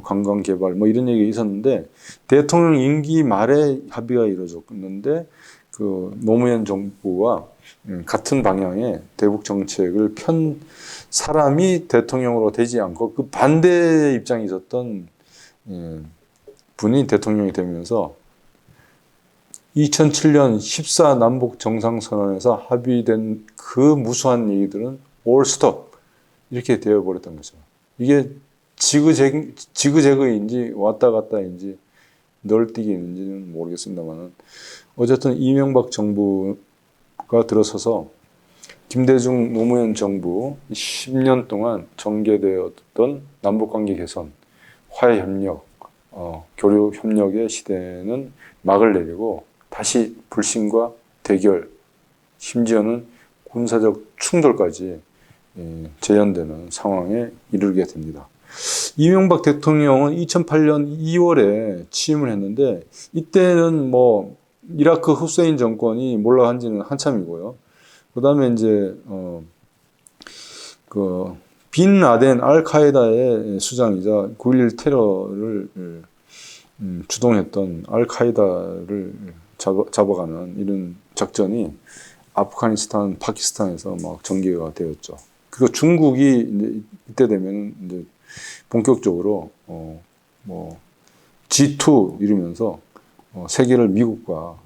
관광 개발 이런 얘기가 있었는데 대통령 임기 말에 합의가 이루어졌는데 그 노무현 정부와 같은 방향의 대북 정책을 편 사람이 대통령으로 되지 않고 그 반대 입장에 있었던 분이 대통령이 되면서 2007년 14 남북 정상선언에서 합의된 그 무수한 얘기들은 all stop 이렇게 되어버렸던 거죠. 이게 지그재그인지 왔다 갔다인지 널뛰기인지는 모르겠습니다만 어쨌든 이명박 정부가 들어서서 김대중 노무현 정부 10년 동안 전개되었던 남북관계 개선, 화해협력, 교류 협력의 시대는 막을 내리고 다시 불신과 대결, 심지어는 군사적 충돌까지 재현되는 상황에 이르게 됩니다. 이명박 대통령은 2008년 2월에 취임을 했는데 이때는 이라크 후세인 정권이 몰락한 지는 한참이고요. 그 다음에 이제 빈 라덴 알카에다의 수장이자 9.11 테러를 주동했던 알카에다를 잡아가는 이런 작전이 아프가니스탄, 파키스탄에서 막 전개가 되었죠. 그리고 중국이 이제 이때 되면 이제 본격적으로 G2 이러면서 세계를 미국과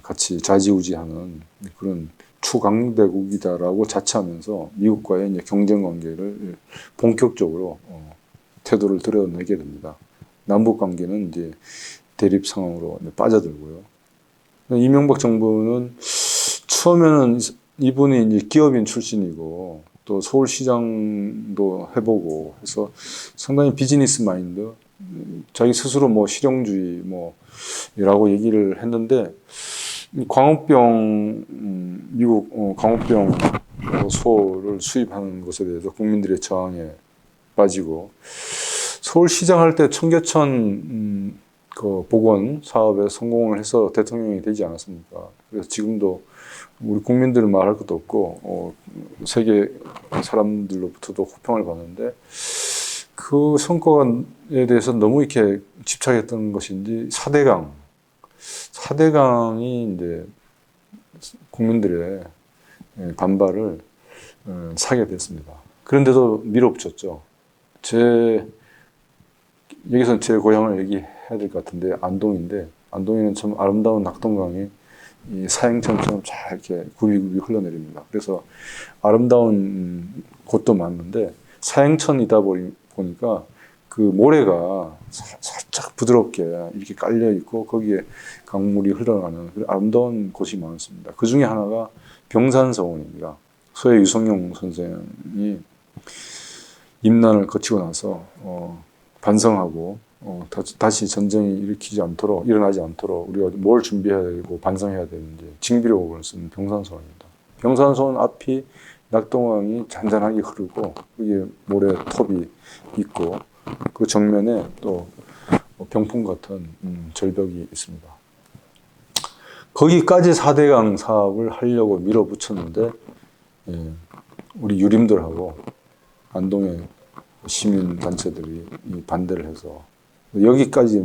같이 좌지우지하는 그런 추강대국이다라고 자처하면서 미국과의 이제 경쟁 관계를 본격적으로 태도를 드러내게 됩니다. 남북 관계는 이제 대립 상황으로 빠져들고요. 이명박 정부는 처음에는 이분이 이제 기업인 출신이고 또 서울시장도 해보고 해서 상당히 비즈니스 마인드, 자기 스스로 실용주의라고 얘기를 했는데 광우병 미국 광우병 소를 수입하는 것에 대해서 국민들의 저항에 빠지고 서울시장 할 때 청계천 그 복원 사업에 성공을 해서 대통령이 되지 않았습니까? 그래서 지금도 우리 국민들은 말할 것도 없고 세계 사람들로부터도 호평을 받는데 그 성과에 대해서 너무 이렇게 집착했던 것인지 4대강이 이제 국민들의 반발을 사게 됐습니다. 그런데도 밀어붙였죠. 여기서 제 고향을 얘기해야 될 것 같은데 안동인데 안동에는 참 아름다운 낙동강이 이 사행천처럼 잘 이렇게 굽이굽이 흘러내립니다. 그래서 아름다운 곳도 많은데 사행천이다 보니까 그 모래가 살짝 부드럽게 이렇게 깔려 있고 거기에 강물이 흘러가는 아름다운 곳이 많습니다. 그 중에 하나가 병산서원입니다. 서해 유성룡 선생이 임난을 거치고 나서 반성하고 다시 전쟁이 일어나지 않도록 우리가 뭘 준비해야 되고 반성해야 되는지 징비록을 쓴 병산서원입니다. 병산서원 앞이 낙동강이 잔잔하게 흐르고 거기에 모래톱이 있고 그 정면에 또 병풍 같은 절벽이 있습니다. 거기까지 4대강 사업을 하려고 밀어붙였는데 우리 유림들하고 안동의 시민단체들이 반대를 해서 여기까지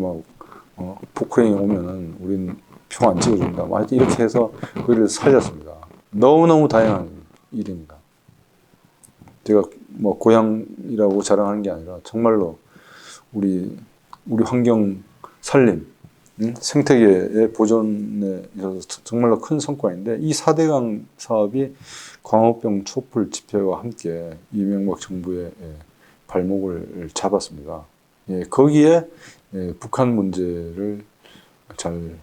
포크레인이 오면은 우린 표 안 찍어준다. 이렇게 해서 그를 살렸습니다. 너무너무 다양한 일입니다. 제가 고향이라고 자랑하는 게 아니라 정말로 우리 우리 환경 살림, 생태계의 보존에 있어서 정말로 큰 성과인데 이 4대강 사업이 광우병 촛불 집회와 함께 이명박 정부의 발목을 잡았습니다. 예, 거기에 북한 문제를 잘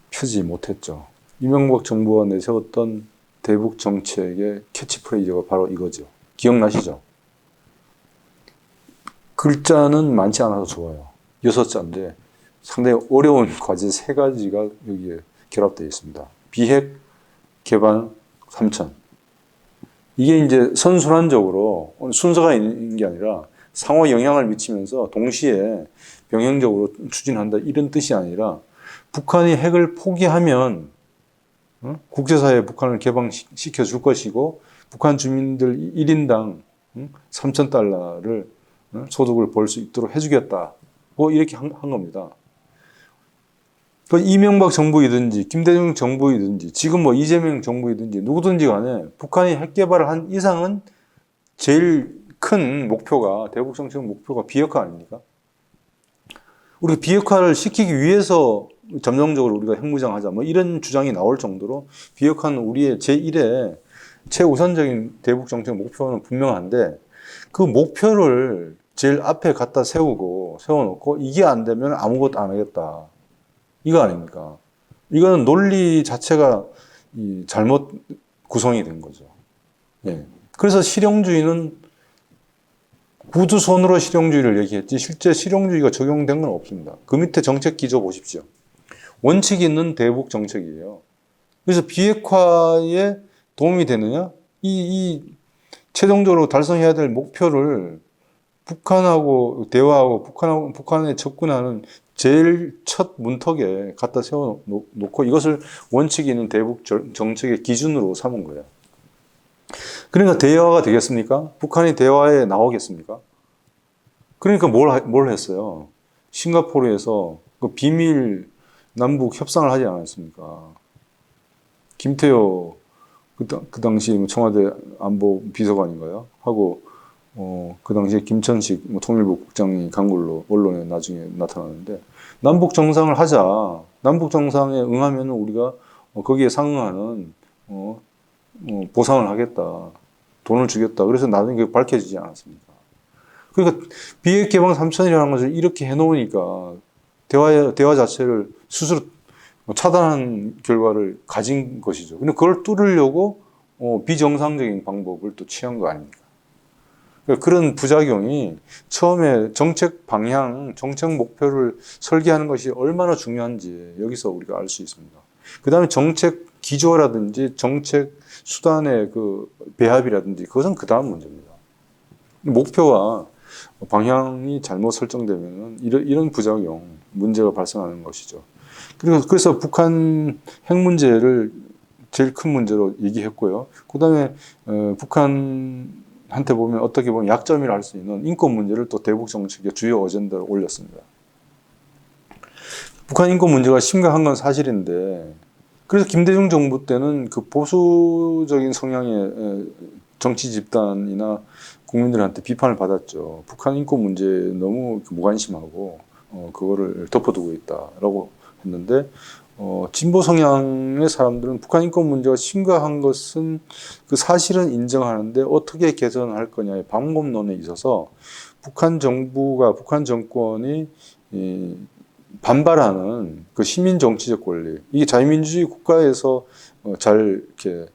펴지 못했죠. 이명박 정부가 내세웠던 대북 정책의 캐치프레이즈가 바로 이거죠. 기억나시죠? 글자는 많지 않아서 좋아요. 6자인데 상당히 어려운 과제 3가지가 여기에 결합되어 있습니다. 비핵, 개방, 삼천. 이게 이제 선순환적으로 순서가 있는 게 아니라 상호 영향을 미치면서 동시에 병행적으로 추진한다 이런 뜻이 아니라 북한이 핵을 포기하면 국제사회에 북한을 개방시켜 줄 것이고 북한 주민들 1인당 3,000달러를 소득을 벌 수 있도록 해주겠다. 뭐 이렇게 한 겁니다. 그 이명박 정부이든지 김대중 정부이든지 지금 뭐 이재명 정부이든지 누구든지 간에 북한이 핵 개발을 한 이상은 제일 큰 목표가 대북 정책 목표가 비핵화 아닙니까? 우리가 비핵화를 시키기 위해서 잠정적으로 우리가 핵무장하자 뭐 이런 주장이 나올 정도로 비핵화는 우리의 제1의 최우선적인 대북 정책 목표는 분명한데 그 목표를 제일 앞에 갖다 세워놓고 이게 안 되면 아무것도 안 하겠다. 이거 아닙니까? 이거는 논리 자체가 잘못 구성이 된 거죠. 예. 그래서 실용주의는 구두손으로 실용주의를 얘기했지 실제 실용주의가 적용된 건 없습니다. 그 밑에 정책 기조 보십시오. 원칙 있는 대북 정책이에요. 그래서 비핵화에 도움이 되느냐? 이 최종적으로 달성해야 될 목표를 북한하고 대화하고 북한에 접근하는 제일 첫 문턱에 갖다 세워놓고 이것을 원칙 있는 대북 정책의 기준으로 삼은 거예요. 그러니까 대화가 되겠습니까? 북한이 대화에 나오겠습니까? 그러니까 뭘 했어요? 싱가포르에서 그 비밀 남북 협상을 하지 않았습니까? 김태효 그 당시 청와대 안보 비서관인가요? 하고 그 당시에 김천식 통일부 국장이 간 걸로 언론에 나중에 나타나는데 남북 정상을 하자. 남북 정상에 응하면 우리가 거기에 상응하는 보상을 하겠다. 돈을 주겠다. 그래서 나중에 그게 밝혀지지 않았습니까? 그러니까 비핵 개방 3천이라는 것을 이렇게 해놓으니까 대화 자체를 스스로 차단한 결과를 가진 것이죠. 근데 그걸 뚫으려고 비정상적인 방법을 또 취한 거 아닙니까? 그런 부작용이 처음에 정책 방향, 정책 목표를 설계하는 것이 얼마나 중요한지 여기서 우리가 알 수 있습니다. 그 다음에 정책 기조라든지 정책 수단의 그 배합이라든지 그것은 그 다음 문제입니다. 목표와 방향이 잘못 설정되면 이런 부작용, 문제가 발생하는 것이죠. 그래서 북한 핵 문제를 제일 큰 문제로 얘기했고요. 그 다음에 북한한테 보면 어떻게 보면 약점이라 할 수 있는 인권 문제를 또 대북 정책의 주요 어젠다로 올렸습니다. 북한 인권 문제가 심각한 건 사실인데 그래서 김대중 정부 때는 그 보수적인 성향의 정치 집단이나 국민들한테 비판을 받았죠. 북한 인권 문제에 너무 무관심하고 그거를 덮어두고 있다라고 했는데 진보 성향의 사람들은 북한 인권 문제가 심각한 것은 그 사실은 인정하는데 어떻게 개선할 거냐의 방법론에 있어서 북한 정부가 북한 정권이 반발하는 그 시민 정치적 권리 이게 자유민주주의 국가에서 잘 이렇게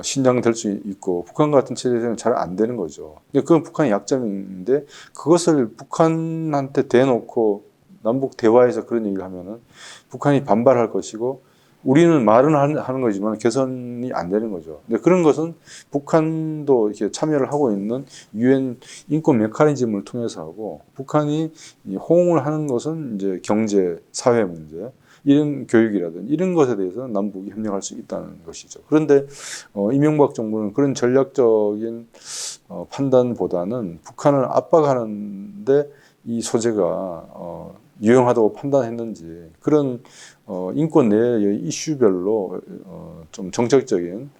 신장될 수 있고 북한 같은 체제에서는 잘 안 되는 거죠. 그건 북한의 약점인데 그것을 북한한테 대놓고 남북 대화에서 그런 얘기를 하면은 북한이 반발할 것이고 우리는 말은 하는 거지만 개선이 안 되는 거죠. 근데 그런 것은 북한도 이렇게 참여를 하고 있는 유엔 인권 메커니즘을 통해서 하고 북한이 호응을 하는 것은 이제 경제, 사회 문제, 이런 교육이라든지 이런 것에 대해서는 남북이 협력할 수 있다는 것이죠. 그런데 이명박 정부는 그런 전략적인 판단보다는 북한을 압박하는데 이 소재가 유용하다고 판단했는지 그런 인권 내의 이슈별로 좀 정책적인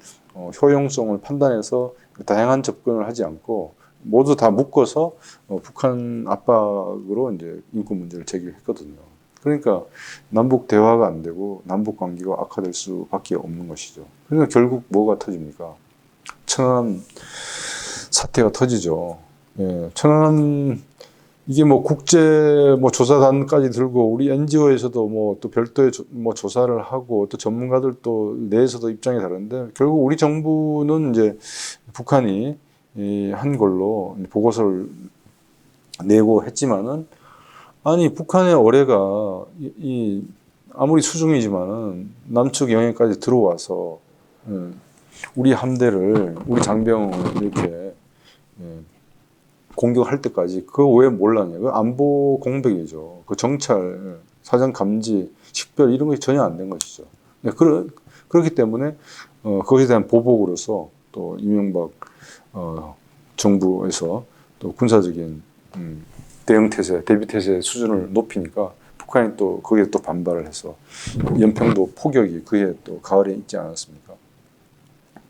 효용성을 판단해서 다양한 접근을 하지 않고 모두 다 묶어서 북한 압박으로 이제 인권 문제를 제기했거든요. 그러니까 남북 대화가 안 되고 남북 관계가 악화될 수밖에 없는 것이죠. 그러니까 결국 뭐가 터집니까? 천안함 사태가 터지죠. 예, 천안함 이게 뭐 국제 뭐 조사단까지 들고 우리 NGO에서도 뭐 또 별도의 뭐 조사를 하고 또 전문가들도 내에서도 입장이 다른데 결국 우리 정부는 이제 북한이 한 걸로 보고서를 내고 했지만은 아니 북한의 어뢰가 아무리 수중이지만은 남측 영해까지 들어와서 우리 함대를 우리 장병을 이렇게 공격할 때까지 그거 왜 몰랐냐? 그 안보 공백이죠. 그 정찰, 사전 감지, 식별 이런 것이 전혀 안 된 것이죠. 그렇기 때문에 거기에 대한 보복으로서 또 이명박 정부에서 또 군사적인 대응 태세, 대비 태세 수준을 높이니까 북한이 또 거기에 또 반발을 해서 연평도 포격이 그해 또 가을에 있지 않았습니까?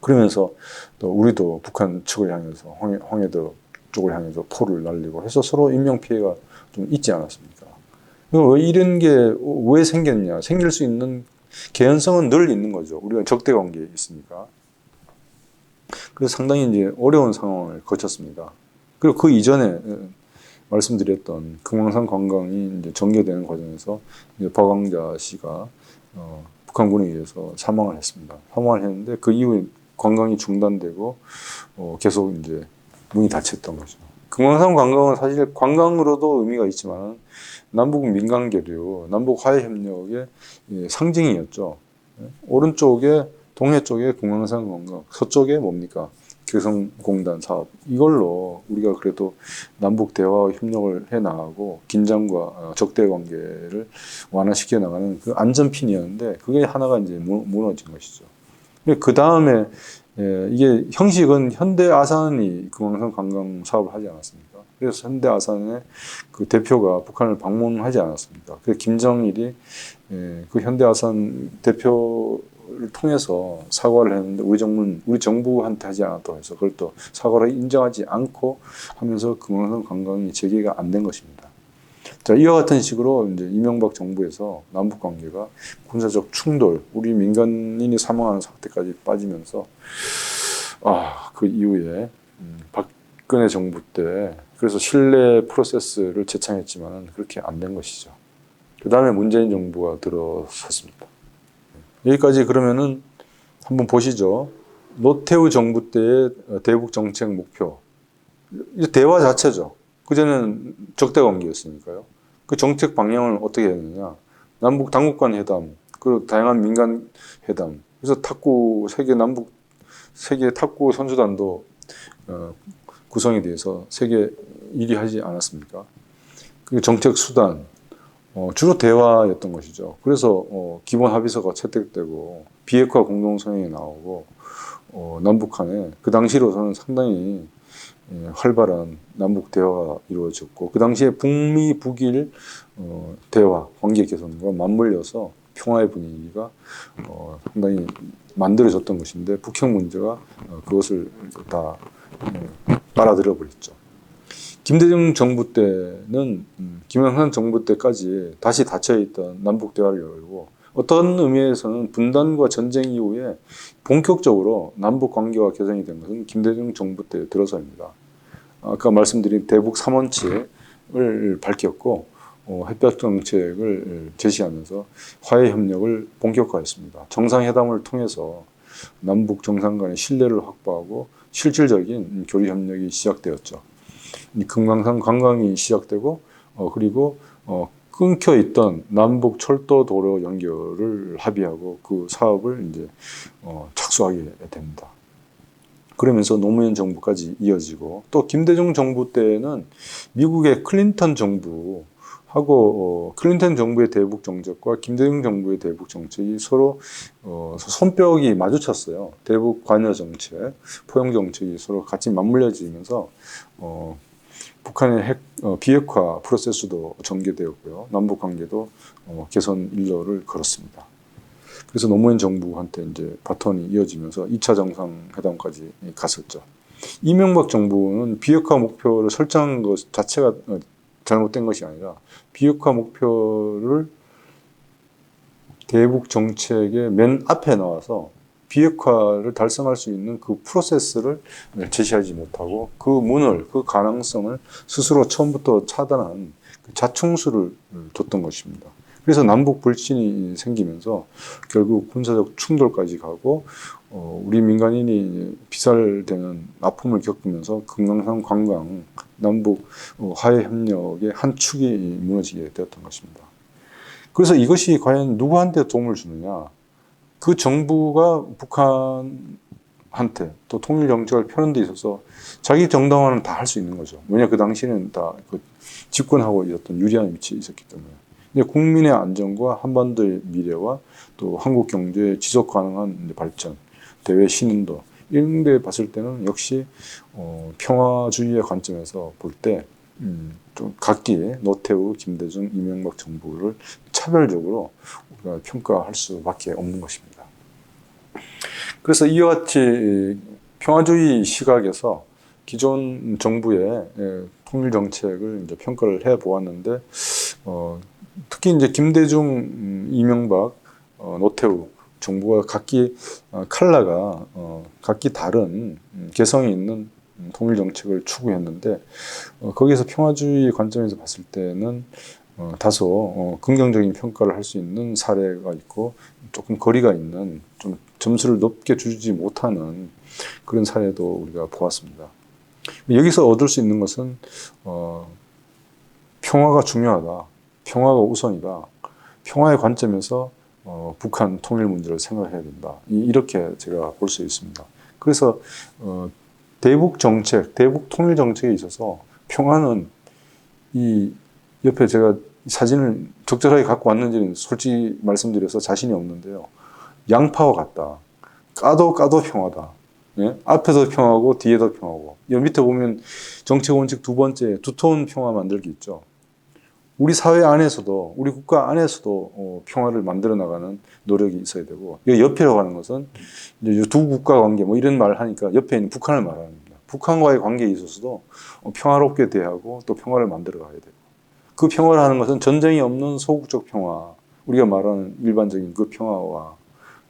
그러면서 또 우리도 북한 측을 향해서 황해도 쪽을 향해서 포를 날리고 해서 서로 인명피해가 좀 있지 않았습니까? 왜 이런 게 왜 생겼냐? 생길 수 있는 개연성은 늘 있는 거죠. 우리가 적대 관계에 있으니까. 그래서 상당히 이제 어려운 상황을 거쳤습니다. 그리고 그 이전에 말씀드렸던 금강산 관광이 이제 전개되는 과정에서 이제 박광자 씨가 북한군에 의해서 사망을 했습니다. 사망을 했는데 그 이후에 관광이 중단되고 계속 이제 문이 닫혔던 거죠. 금강산 관광은 사실 관광으로도 의미가 있지만 남북 민간교류, 남북 화해 협력의 상징이었죠. 오른쪽에 동해 쪽에 금강산 관광, 서쪽에 뭡니까? 개성공단 사업. 이걸로 우리가 그래도 남북 대화 협력을 해 나가고 긴장과 적대 관계를 완화시켜 나가는 그 안전핀이었는데 그게 하나가 이제 무너진 것이죠. 그 다음에 이게 형식은 현대아산이 금강산 관광 사업을 하지 않았습니까? 그래서 현대아산의 그 대표가 북한을 방문하지 않았습니까? 그래서 김정일이 그 현대아산 대표를 통해서 사과를 했는데 우리 정부한테 하지 않았다고 해서 그걸 또 사과를 인정하지 않고 하면서 금강산 관광이 재개가 안 된 것입니다. 자, 이와 같은 식으로 이제 이명박 정부에서 남북 관계가 군사적 충돌, 우리 민간인이 사망하는 사태까지 빠지면서 그 이후에 박근혜 정부 때 그래서 신뢰 프로세스를 재창했지만 그렇게 안 된 것이죠. 그 다음에 문재인 정부가 들어섰습니다. 여기까지 그러면은 한번 보시죠. 노태우 정부 때의 대북 정책 목표. 대화 자체죠. 그전에는 적대 관계였으니까요. 그 정책 방향을 어떻게 했느냐. 남북 당국간 회담, 그리고 다양한 민간 회담. 그래서 세계 탁구 선수단도 구성이 돼서 세계 1위 하지 않았습니까? 그 정책 수단, 주로 대화였던 것이죠. 그래서 기본 합의서가 채택되고 비핵화 공동성명이 나오고 남북 간에 그 당시로서는 상당히 활발한 남북 대화가 이루어졌고 그 당시에 북미 북일 대화 관계 개선과 맞물려서 평화의 분위기가 상당히 만들어졌던 것인데 북핵 문제가 그것을 다 빨아들여 버렸죠. 김대중 정부 때는 김영삼 정부 때까지 다시 닫혀있던 남북 대화를 열고 어떤 의미에서는 분단과 전쟁 이후에 본격적으로 남북 관계가 개선이 된 것은 김대중 정부 때 들어서입니다. 아까 말씀드린 대북 3원칙을 밝혔고 햇볕 정책을 제시하면서 화해 협력을 본격화했습니다. 정상회담을 통해서 남북 정상 간의 신뢰를 확보하고 실질적인 교류 협력이 시작되었죠. 금강산 관광이 시작되고 그리고 끊겨 있던 남북 철도 도로 연결을 합의하고 그 사업을 이제 착수하게 됩니다. 그러면서 노무현 정부까지 이어지고 또 김대중 정부 때는 미국의 클린턴 정부하고 클린턴 정부의 대북 정책과 김대중 정부의 대북 정책이 서로 손뼉이 마주쳤어요. 대북 관여 정책, 포용 정책이 서로 같이 맞물려지면서 북한의 비핵화 프로세스도 전개되었고요. 남북 관계도 개선 일로를 걸었습니다. 그래서 노무현 정부한테 이제 바톤이 이어지면서 2차 정상회담까지 갔었죠. 이명박 정부는 비핵화 목표를 설정한 것 자체가 잘못된 것이 아니라 비핵화 목표를 대북 정책의 맨 앞에 나와서 비핵화를 달성할 수 있는 그 프로세스를 제시하지 못하고 그 문을, 그 가능성을 스스로 처음부터 차단한 그 자충수를 뒀던 것입니다. 그래서 남북 불신이 생기면서 결국 군사적 충돌까지 가고 우리 민간인이 비살되는 아픔을 겪으면서 금강산 관광, 남북 화해 협력의 한 축이 무너지게 되었던 것입니다. 그래서 이것이 과연 누구한테 도움을 주느냐? 그 정부가 북한한테 또 통일 정책을 펴는 데 있어서 자기 정당화는 다 할 수 있는 거죠. 왜냐 그 당시에는 다 그 집권하고 있었던 유리한 위치에 있었기 때문에. 국민의 안전과 한반도의 미래와 또 한국 경제의 지속 가능한 발전, 대외 신인도 이런 데 봤을 때는 역시 평화주의의 관점에서 볼 때 좀 각기 노태우, 김대중, 이명박 정부를 차별적으로 우리가 평가할 수밖에 없는 것입니다. 그래서 이와 같이 평화주의 시각에서 기존 정부의 통일 정책을 이제 평가를 해 보았는데 특히 이제 김대중, 이명박, 노태우 정부가 각기 컬러가 각기 다른 개성이 있는 통일 정책을 추구했는데 거기에서 평화주의 관점에서 봤을 때는 다소 긍정적인 평가를 할 수 있는 사례가 있고 조금 거리가 있는 좀 점수를 높게 주지 못하는 그런 사례도 우리가 보았습니다. 여기서 얻을 수 있는 것은 평화가 중요하다. 평화가 우선이다. 평화의 관점에서 북한 통일 문제를 생각해야 된다. 이렇게 제가 볼 수 있습니다. 그래서 대북 정책, 대북 통일 정책에 있어서 평화는 이 옆에 제가 사진을 적절하게 갖고 왔는지는 솔직히 말씀드려서 자신이 없는데요. 양파와 같다. 까도 평화다. 예? 앞에도 평화고 뒤에도 평화고. 여기 밑에 보면 정책 원칙 두 번째 두터운 평화 만들기 있죠. 우리 사회 안에서도 우리 국가 안에서도 평화를 만들어 나가는 노력이 있어야 되고 옆이라고 하는 것은 이제 두 국가 관계 뭐 이런 말을 하니까 옆에 있는 북한을 말하는 겁니다. 북한과의 관계에 있어서도 평화롭게 대하고 또 평화를 만들어 가야 되고 그 평화를 하는 것은 전쟁이 없는 소국적 평화 우리가 말하는 일반적인 그 평화와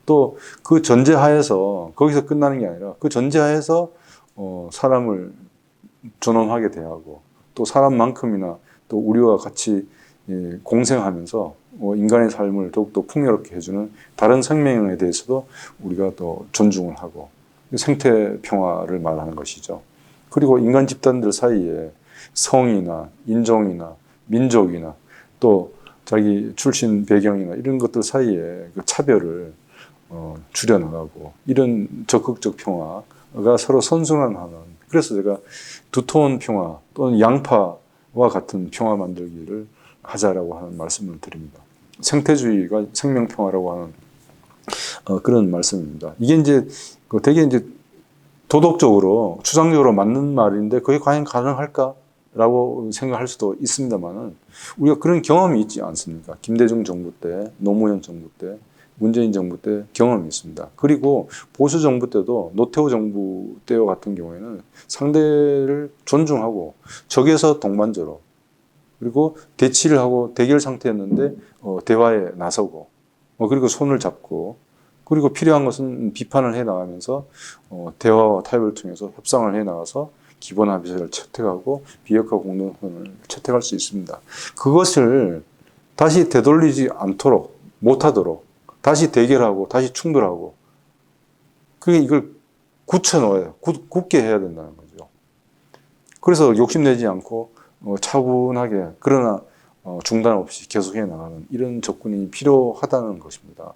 또 그 전제하에서 거기서 끝나는 게 아니라 그 전제하에서 사람을 존엄하게 대하고 또 사람만큼이나 또 우리와 같이 공생하면서 인간의 삶을 더욱더 풍요롭게 해주는 다른 생명에 대해서도 우리가 또 존중을 하고 생태 평화를 말하는 것이죠. 그리고 인간 집단들 사이에 성이나 인종이나 민족이나 또 자기 출신 배경이나 이런 것들 사이에 그 차별을 줄여나가고 이런 적극적 평화가 서로 선순환하는 그래서 제가 두터운 평화 또는 양파와 같은 평화 만들기를 하자라고 하는 말씀을 드립니다. 생태주의가 생명평화라고 하는 그런 말씀입니다. 이게 이제 되게 이제 도덕적으로 추상적으로 맞는 말인데 그게 과연 가능할까라고 생각할 수도 있습니다만은 우리가 그런 경험이 있지 않습니까? 김대중 정부 때, 노무현 정부 때, 문재인 정부 때 경험이 있습니다. 그리고 보수 정부 때도 노태우 정부 때와 같은 경우에는 상대를 존중하고 적에서 동반자로 그리고 대치를 하고 대결 상태였는데 대화에 나서고 그리고 손을 잡고 그리고 필요한 것은 비판을 해 나가면서 대화와 타협을 통해서 협상을 해 나가서 기본 합의서를 채택하고 비핵화 공동선언을 채택할 수 있습니다. 그것을 다시 되돌리지 않도록 못하도록 다시 대결하고 다시 충돌하고 그게 이걸 굳혀놓아야 굳게 해야 된다는 거죠. 그래서 욕심내지 않고 차분하게 그러나 중단 없이 계속해 나가는 이런 접근이 필요하다는 것입니다.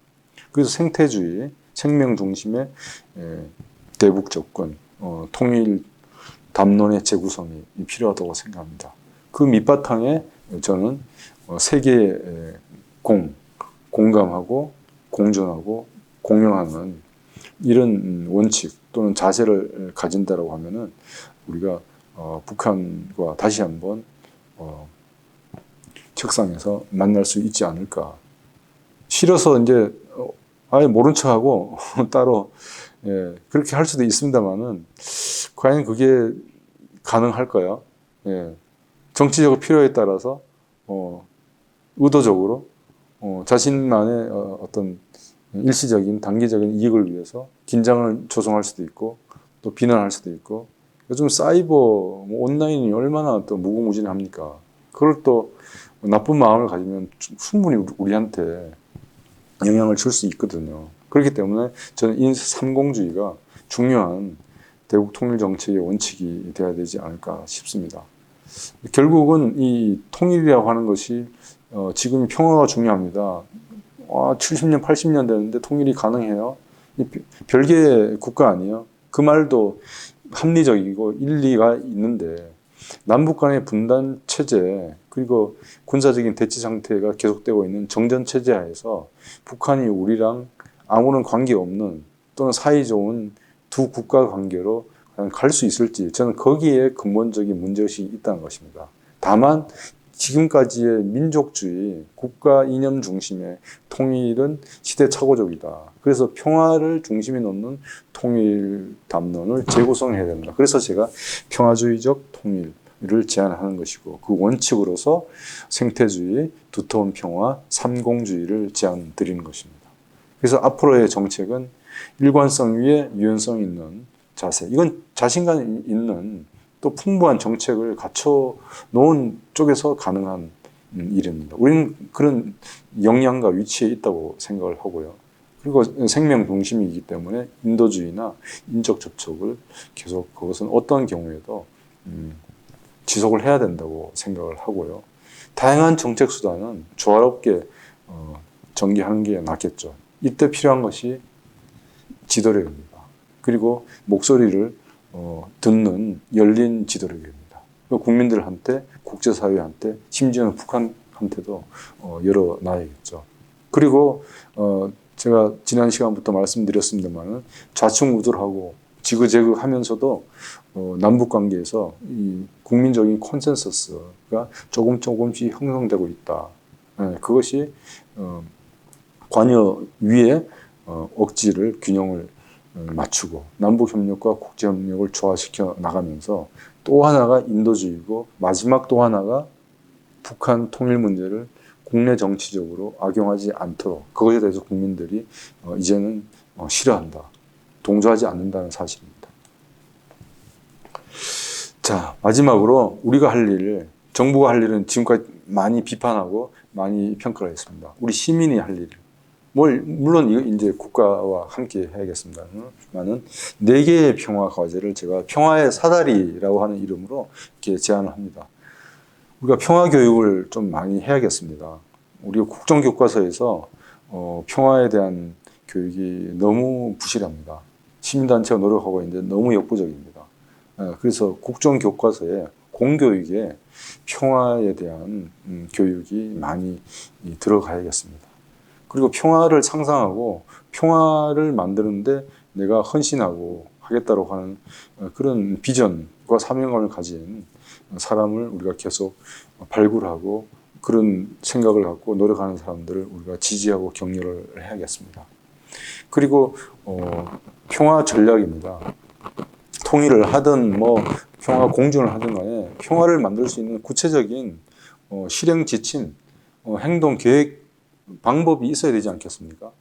그래서 생태주의, 생명 중심의 대북 접근, 통일 담론의 재구성이 필요하다고 생각합니다. 그 밑바탕에 저는 세계의 공감하고 공존하고 공용하는 이런 원칙 또는 자세를 가진다라고 하면은 우리가 북한과 다시 한번 책상에서 만날 수 있지 않을까. 싫어서 이제 아예 모른 척하고 따로 예, 그렇게 할 수도 있습니다만은 과연 그게 가능할까요? 예, 정치적 필요에 따라서 의도적으로 자신만의 어떤 일시적인 단기적인 이익을 위해서 긴장을 조성할 수도 있고 또 비난할 수도 있고 요즘 사이버 온라인이 얼마나 또 무궁무진합니까? 그걸 또 나쁜 마음을 가지면 충분히 우리한테 영향을 줄 수 있거든요. 그렇기 때문에 저는 이 삼공주의가 중요한 대국 통일 정책의 원칙이 되어야 되지 않을까 싶습니다. 결국은 이 통일이라고 하는 것이 지금 평화가 중요합니다. 70년, 80년 되는데 통일이 가능해요? 별개의 국가 아니에요? 그 말도 합리적이고 일리가 있는데 남북 간의 분단 체제 그리고 군사적인 대치 상태가 계속되고 있는 정전 체제 하에서 북한이 우리랑 아무런 관계 없는 또는 사이 좋은 두 국가 관계로 갈 수 있을지 저는 거기에 근본적인 문제의식이 있다는 것입니다. 다만 지금까지의 민족주의, 국가 이념 중심의 통일은 시대착오적이다. 그래서 평화를 중심에 놓는 통일 담론을 재구성해야 된다. 그래서 제가 평화주의적 통일을 제안하는 것이고 그 원칙으로서 생태주의, 두터운 평화, 삼공주의를 제안드리는 것입니다. 그래서 앞으로의 정책은 일관성 위에 유연성 있는 자세. 이건 자신감 있는 또 풍부한 정책을 갖춰 놓은 쪽에서 가능한 일입니다. 우리는 그런 역량과 위치에 있다고 생각을 하고요. 그리고 생명 중심이기 때문에 인도주의나 인적 접촉을 계속 그것은 어떤 경우에도 지속을 해야 된다고 생각을 하고요. 다양한 정책 수단은 조화롭게 전개하는 게 낫겠죠. 이때 필요한 것이 지도력입니다. 그리고 목소리를 듣는 열린 지도력입니다. 국민들한테, 국제사회한테, 심지어는 북한한테도 열어놔야겠죠. 그리고 제가 지난 시간부터 말씀드렸습니다만 좌충우돌하고 지그재그하면서도 남북 관계에서 이 국민적인 컨센서스가 조금씩 형성되고 있다. 그것이 관여 위에 억지를 균형을 맞추고 남북협력과 국제협력을 조화시켜 나가면서 또 하나가 인도주의고 마지막 또 하나가 북한 통일 문제를 국내 정치적으로 악용하지 않도록 그것에 대해서 국민들이 이제는 싫어한다. 동조하지 않는다는 사실입니다. 자, 마지막으로 우리가 할 일, 정부가 할 일은 지금까지 많이 비판하고 많이 평가를 했습니다. 우리 시민이 할 일. 물론 이거 이제 국가와 함께 해야겠습니다만은 4개의 평화 과제를 제가 평화의 사다리라고 하는 이름으로 이렇게 제안을 합니다. 우리가 평화 교육을 좀 많이 해야겠습니다. 우리가 국정교과서에서 평화에 대한 교육이 너무 부실합니다. 시민단체가 노력하고 있는데 너무 역부족입니다. 그래서 국정교과서에 공교육에 평화에 대한 교육이 많이 들어가야겠습니다. 그리고 평화를 상상하고 평화를 만드는데 내가 헌신하고 하겠다고 하는 그런 비전과 사명감을 가진 사람을 우리가 계속 발굴하고 그런 생각을 갖고 노력하는 사람들을 우리가 지지하고 격려를 해야겠습니다. 그리고 평화 전략입니다. 통일을 하든 평화 공존을 하든 간에 평화를 만들 수 있는 구체적인 실행 지침, 행동 계획 방법이 있어야 되지 않겠습니까?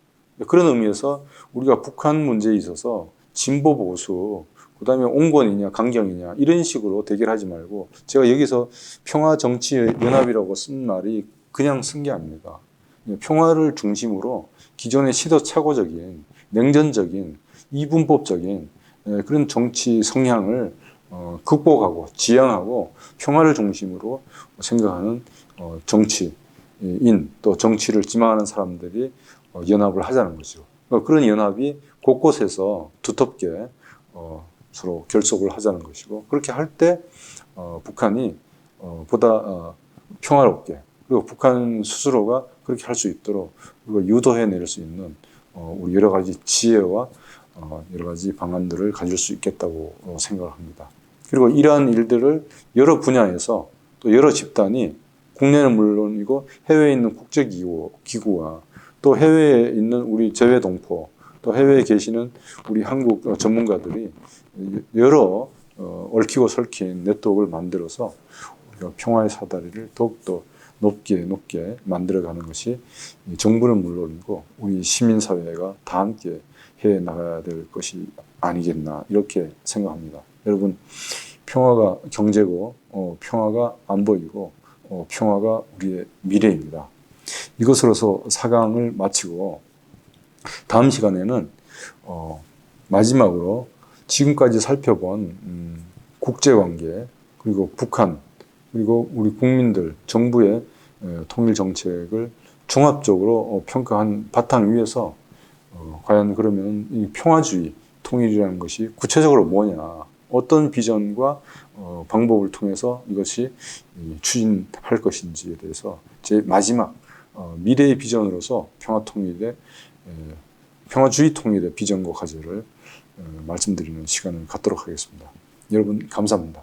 그런 의미에서 우리가 북한 문제에 있어서 진보 보수, 그 다음에 온건이냐 강경이냐 이런 식으로 대결하지 말고 제가 여기서 평화정치연합이라고 쓴 말이 그냥 쓴 게 아닙니다. 평화를 중심으로 기존의 시도착오적인 냉전적인 이분법적인 그런 정치 성향을 극복하고 지향하고 평화를 중심으로 생각하는 정치인 또 정치를 지망하는 사람들이 연합을 하자는 거죠. 그런 연합이 곳곳에서 두텁게 서로 결속을 하자는 것이고 그렇게 할 때 북한이 보다 평화롭게 그리고 북한 스스로가 그렇게 할 수 있도록 그리고 유도해낼 수 있는 우리 여러 가지 지혜와 여러 가지 방안들을 가질 수 있겠다고 생각을 합니다. 그리고 이러한 일들을 여러 분야에서 또 여러 집단이 국내는 물론이고 해외에 있는 국제기구와 또 해외에 있는 우리 재외동포, 또 해외에 계시는 우리 한국 전문가들이 여러 얽히고 설킨 네트워크를 만들어서 우리가 평화의 사다리를 더욱더 높게 만들어가는 것이 정부는 물론이고 우리 시민사회가 다 함께 해 나가야 될 것이 아니겠나 이렇게 생각합니다. 여러분, 평화가 경제고 평화가 안보이고 평화가 우리의 미래입니다. 이것으로서 4강을 마치고 다음 시간에는 마지막으로 지금까지 살펴본 국제관계 그리고 북한 그리고 우리 국민들 정부의 통일 정책을 종합적으로 평가한 바탕 위에서 과연 그러면 이 평화주의 통일이라는 것이 구체적으로 뭐냐, 어떤 비전과 방법을 통해서 이것이 추진할 것인지에 대해서 제 마지막 미래의 비전으로서 평화주의 통일의 비전과 과제를 말씀드리는 시간을 갖도록 하겠습니다. 여러분 감사합니다.